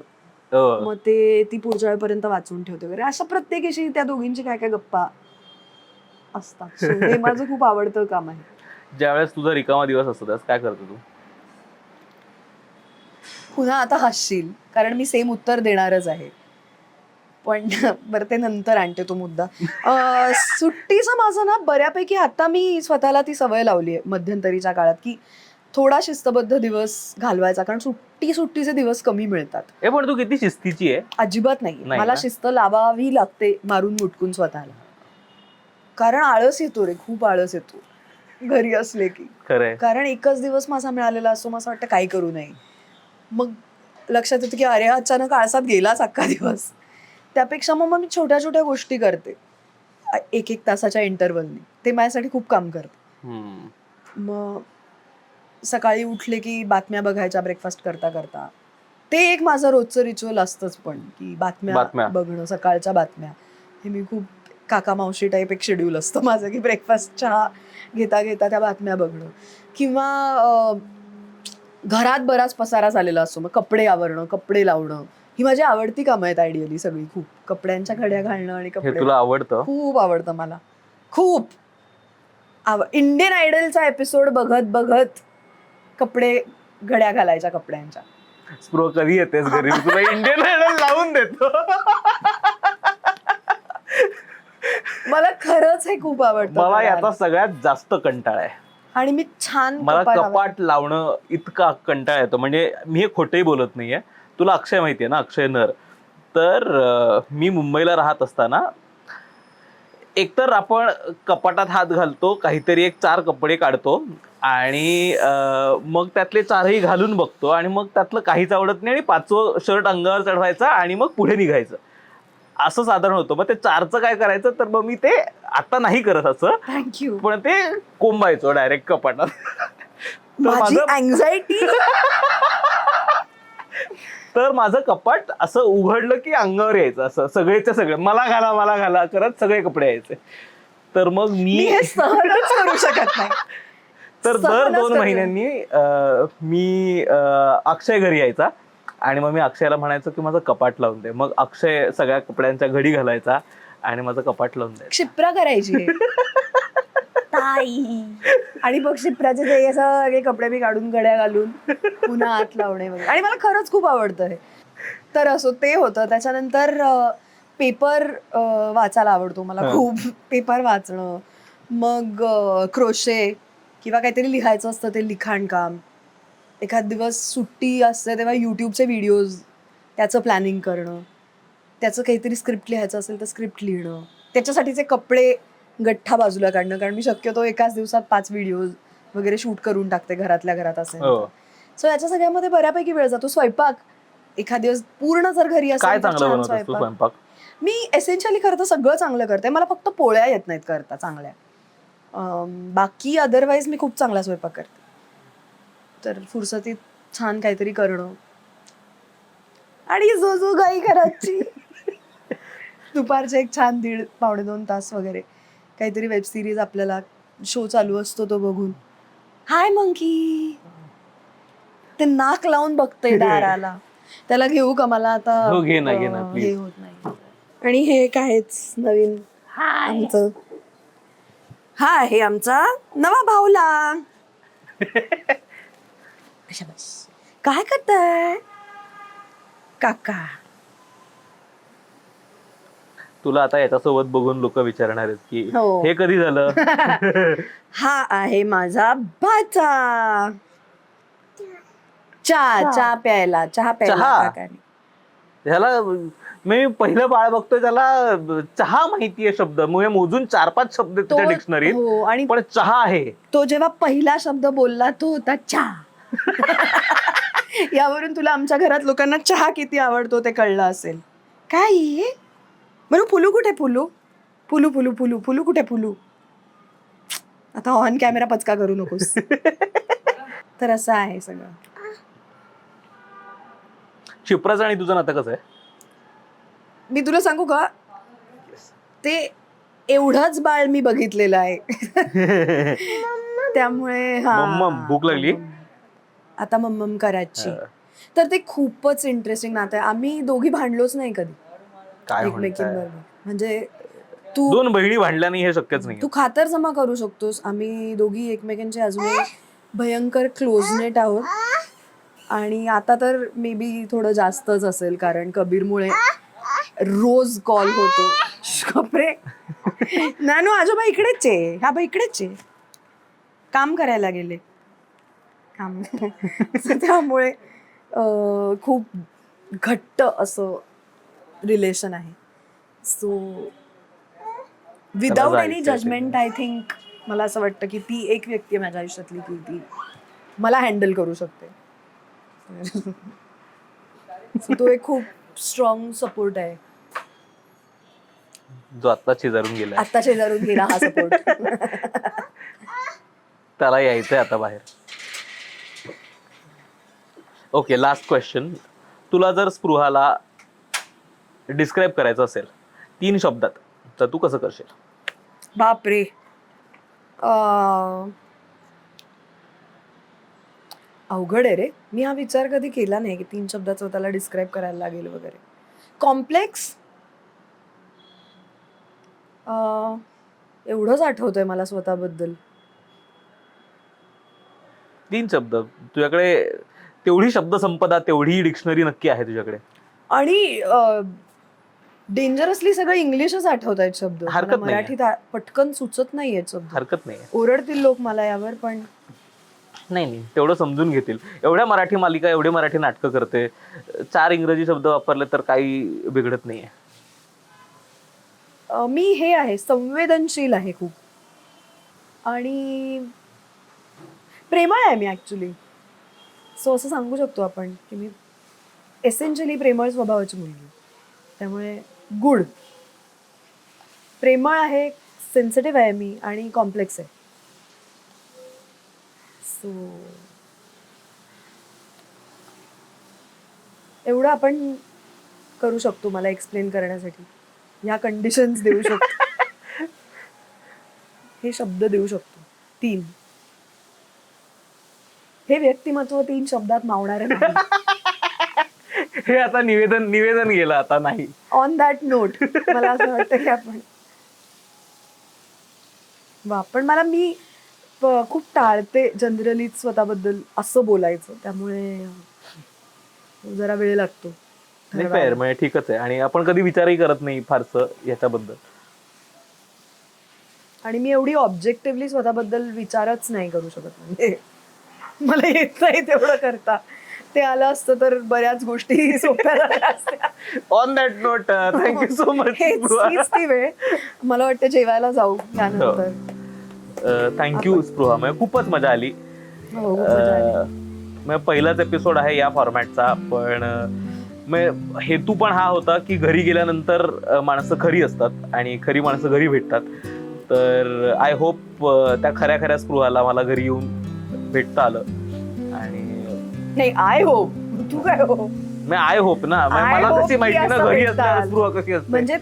मग ती पुढच्या वेळेपर्यंत वाचून ठेवते वगैरे. अशा प्रत्येकीशी त्या दोघींची काय काय गप्पा असतात. So हे माझं खूप आवडतं काम आहे. ज्यावेळेस तुझा रिकामा दिवस असतो त्यावेळेस काय करतो तू? पुन्हा आता हसशील, कारण मी सेम उत्तर देणारच आहे, पण बरं ते नंतर आणते तो मुद्दा. सुट्टीचं माझं ना बऱ्यापैकी आता मी स्वतःला ती सवय लावली आहे मध्यंतरीच्या काळात की थोडा शिस्तबद्ध दिवस घालवायचा, कारण सुट्टीचे दिवस कमी मिळतात. पण तू किती शिस्तीची आहे? अजिबात नाही. मला शिस्त लावावी लागते मारून मुटकून स्वतःला, कारण आळस येतो रे, खूप आळस येतो घरी असले की. खरंय. कारण एकच दिवस माझा मिळालेला असतो, मला असं वाटतं काही करू नये. मग लक्षात येतं की अरे अचानक आळसात गेलाच अख्खा दिवस. त्यापेक्षा मग मी छोट्या छोट्या गोष्टी करते 1-1 तासाच्या इंटरव्हलनी. ते माझ्यासाठी खूप काम करते. मग सकाळी उठले की बातम्या बघायच्या ब्रेकफास्ट करता करता. ते एक माझं रोजचं रिच्युअल असतंच, पण की बातम्या बघणं, सकाळच्या बातम्या. हे मी खूप काका मावशी टाईप एक शेड्यूल असतं माझं की ब्रेकफास्ट चहा घेता घेता त्या बातम्या बघणं. किंवा घरात बराच पसारा झालेला असतो, मग कपडे आवरणं, कपडे लावणं, ही माझी आवडती कामं आहेत आयडियली सगळी. खूप कपड्यांच्या घड्या घालणं आणि कपडे. तुला आवडतं? खूप आवडतं मला, खूप इंडियन आयडलचा एपिसोड बघत बघत कपडे घड्या घालायच्या कपड्यांच्या. स्प्रो कधी येतेस घरी? तुला इंडियन आयडल लावून देतो. मला खरंच हे खूप आवडतं. मला याचा सगळ्यात जास्त कंटाळा आहे. आणि मी छान मला कपाट लावणं इतका कंटाळा येतो. म्हणजे मी हे खोटंही बोलत नाहीये. तुला अक्षय माहितीये ना, अक्षय नर. तर मी मुंबईला राहत असताना एकतर आपण कपाटात हात घालतो, काहीतरी एक 4 कपडे काढतो आणि मग त्यातले 4ही घालून बघतो आणि मग त्यातलं काहीच आवडत नाही आणि 5वं शर्ट अंगावर चढवायचा आणि मग पुढे निघायचं, असं साधारण होतं. मग ते 4चं काय करायचं, तर मग मी ते आता नाही करत असं, थँक्यू, पण ते कोंबायचो डायरेक्ट कपाटात. तर माझं कपाट असं उघडलं की अंगावर यायचं, असं सगळेच्या सगळे मला घाला करत सगळे कपडे यायचे. तर मग मी सहनच करू शकत नाही. तर दर 2 महिन्यांनी मी अक्षय घरी यायचा आणि मग मी अक्षयला म्हणायचो की माझं कपाट लावून दे. मग अक्षय सगळ्या कपड्यांच्या घडी घालायचा आणि माझं कपाट लावून द्यायचं. क्षिप्रा करायची. ताई आणि मग शिप्राचे ते असं सगळे कपडे मी काढून गड्या घालून पुन्हा हात लावणे वगैरे आणि मला खरंच खूप आवडतं हे. तर असो ते होतं. त्याच्यानंतर पेपर वाचायला आवडतो मला खूप. पेपर वाचणं, मग क्रोशे किंवा काहीतरी लिहायचं असतं ते लिखाण काम. एखाद दिवस सुट्टी असते तेव्हा यूट्यूबचे व्हिडिओज त्याचं प्लॅनिंग करणं, त्याचं काहीतरी स्क्रिप्ट लिहायचं असेल तर स्क्रिप्ट लिहिणं, त्याच्यासाठीचे कपडे गठ्ठा बाजूला काढणं, कारण मी शक्यतो एकाच दिवसात 5 व्हिडिओज वगैरे शूट करून टाकते घरातल्या घरात असेल. सो याच्या सगळ्यामध्ये बऱ्यापैकी वेळ जातो. स्वयंपाक एखाद दिवस पूर्ण जर घरी काय असेल तर चांगलं छान बनवतेस तू स्वयंपाक? मी एसेन्शियली खरं तर सगळं चांगलं करते. मला फक्त पोळ्या येत नाहीत करता चांगल्या. बाकी अदरवाईज मी खूप चांगला स्वयंपाक करते. तर फुरसतीत छान काहीतरी करणं आणि जो गाई करायची. दुपारचे एक छान 1.5-2 तास वगैरे काहीतरी वेब सिरीज आपल्याला शो चालू असतो तो बघून, हाय मंकी ते नाक लावून बघते दाराला, त्याला घेऊ का? मला आता घे ना हे प्लीज. होत नाही. आणि हे कायच नवीन आमचं, हा आहे आमचा नवा भाऊला. बस काय करताय काका? तुला आता याच्यासोबत बघून लोक विचारणार आहेत की हो. हे कधी झालं? हा आहे माझा भाचा. चहा प्यायला चहा? काकाने. ह्याला मी पहिलं बाळ बघतोय त्याला चहा माहितीये शब्द, म्हणजे मोजून 4-5 शब्द त्याच्या हो, डिक्शनरीत, आणि पण चहा आहे. तो जेव्हा पहिला शब्द बोलला तो होता चहा. यावरून तुला आमच्या घरात लोकांना चहा किती आवडतो ते कळलं असेल. काय बरं, फुलू कुठे? फुलू फुलू फुलू फुलू फुलू कुठे? फुलू आता ऑन कॅमेरा पचका करू नकोस. तर असं आहे सगळं. शिप्राचं आणि तुझं नातं कसं आहे? मी तुला सांगू का, ते एवढंच बाळ मी बघितलेलं आहे. त्यामुळे मम्मम भूक लागली? आता मम्मम करायची. तर ते खूपच इंटरेस्टिंग नातं आहे. आम्ही दोघी भांडलोच नाही कधी काय एकमेकींबरोबर. म्हणजे तू 2 बहिणी भांडल्या नाही हे शक्यच नाही. तू खातर जमा करू शकतोस. आम्ही दोघी एकमेकांचे अजूनही भयंकर क्लोजनेट आहोत. आणि आता तर मे बी थोडं जास्तच असेल, कारण कबीरमुळे रोज कॉल होतो. कपरे नानू आजोबा इकडेच आहे, हा बा इकडेच आहे, काम करायला गेले काम. त्यामुळे खूप घट्ट असं रिलेशन आहे. So without any judgement I think मला असं वाटतं की ती एक व्यक्ती आहे माझ्या आयुष्यातली की ती मला हँडल करू शकते. So तो एक खूप स्ट्रॉंग सपोर्ट आहे. जो आता शेजारून गेला, आता शेजारून गेला हा सपोर्ट. त्याला यायचंय आता बाहेर. Okay, last question. तुला जर स्पृहाला डिस्क्राईब करायचं असेल 3 शब्दात तर तू कसं करशील? बापरे, अवघड आहे रे. मी हा विचार कधी केला नाही की 3 शब्दात स्वतःला डिस्क्राईब करायला लागेल वगैरे. कॉम्प्लेक्स, एवढंच आठवतंय मला स्वतःबद्दल. 3 शब्द तुझ्याकडे, तेवढी शब्दसंपदा, तेवढी डिक्शनरी नक्की आहे तुझ्याकडे. आणि डेंजरसली सगळं इंग्लिशच आठवत आहेत शब्द. हरकत नाही. मराठीत पटकन सुचत नाहीयेत शब्द. हरकत नाही. ओरडतील लोक मला यावर, पण नाही, तेवढं समजून घेतील. एवढ्या मराठी मालिका, एवढे मराठी नाटकं करते, 4 इंग्रजी शब्द वापरले तर काही बिघडत नाहीये. मी हे आहे, संवेदनशील आहे खूप, आणि प्रेमळ आहे मी ऍक्च्युली. सो असं सांगू शकतो आपण की मी एसेन्शियली प्रेमळ स्वभावाची मुलगी. त्यामुळे गुड, प्रेमळ आहे, सेन्सिटिव्ह आहे मी, आणि कॉम्प्लेक्स आहे. सो एवढं आपण करू शकतो मला एक्सप्लेन करण्यासाठी. ह्या कंडिशन्स देऊ शकतो, हे शब्द देऊ शकतो 3. हे व्यक्तिमत्व 3 शब्दात मावणार आहे. हे आता निवेदन गेलं आता नाही. ऑन दॅट नोट मला असं वाटतं की आपण वा, पण मी खूप टाळते जनरलीच स्वतःबद्दल असं बोलायचं, त्यामुळे जरा वेळ लागतो नाही ठरवायला. fair, म्हणजे ठीकच आहे. आणि आपण कधी विचारही करत नाही फारसं याच्याबद्दल. आणि मी एवढी ऑब्जेक्टिव्हली स्वतःबद्दल विचारच नाही करू शकत, म्हणजे मला येत नाही तेवढं करता. ते आलं असतं तर बऱ्याच गोष्टी सोप्या झाल्या असत्या. On that note thank you so much. हीच ती वेळ. मला वाटतं जेवायला जाऊ त्यानंतर. थँक्यू स्पृहा, म्हणजे खूपच मजा आली. हो, मजा आली. म्हणजे पहिलाच एपिसोड आहे या फॉर्मॅटचा, पण म्हणजे हेतू पण हा होता की घरी गेल्यानंतर माणसं खरी असतात आणि खरी माणसं घरी भेटतात. तर आय होप त्या खऱ्या खऱ्या स्पृहाला मला घरी येऊन भेटता आलं. आणि नाही, आय होप. तू काय हो, आय होप ना, I मला hope कशी की माहिती ना असं घरी भेटता असल्यावर आलं. स्पृहा कशी असते. म्हणजे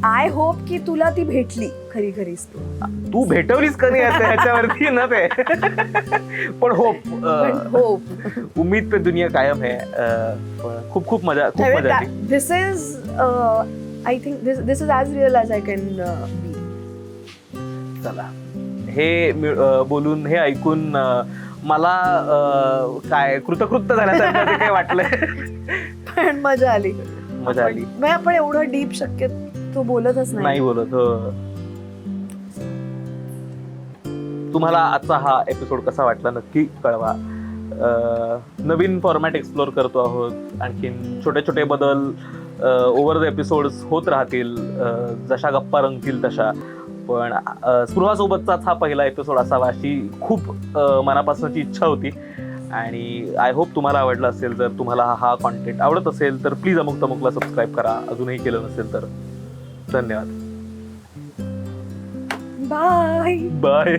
आय होप की तुला ती भेटली खरी खरी स्पृहा. तू भेटवलीस कधी ह्याच्यावरती ना ते. पण होप, होप. उम्मीद पे दुनिया कायम है. पण खूप खूप मजा आली. This is I think this is as real as I can be. चला, हे बोलून, हे ऐकून मला काय कृतकृत्य झाल्यासारखं ते काय वाटलंय. पण मजा आली. मजा आली. म्हणजे आपण एवढं डीप शक्य तो बोलतच नाही बोलत. हो. तुम्हाला आजचा हा एपिसोड कसा वाटला नक्की कळवा. नवीन फॉर्मॅट एक्सप्लोर करतो आहोत. आणखीन छोटे छोटे बदल ओव्हर द एपिसोड्स होत राहतील, जशा गप्पा रंगतील तशा. पण स्पृहासोबतचाच हा पहिला एपिसोड असावा अशी खूप मनापासूनची इच्छा होती. आणि आय होप तुम्हाला आवडला असेल. जर तुम्हाला हा कॉन्टेंट आवडत असेल तर प्लीज अमुक तमुकला सबस्क्राईब करा, अजूनही केलं नसेल तर. धन्यवाद. बाय. बाय.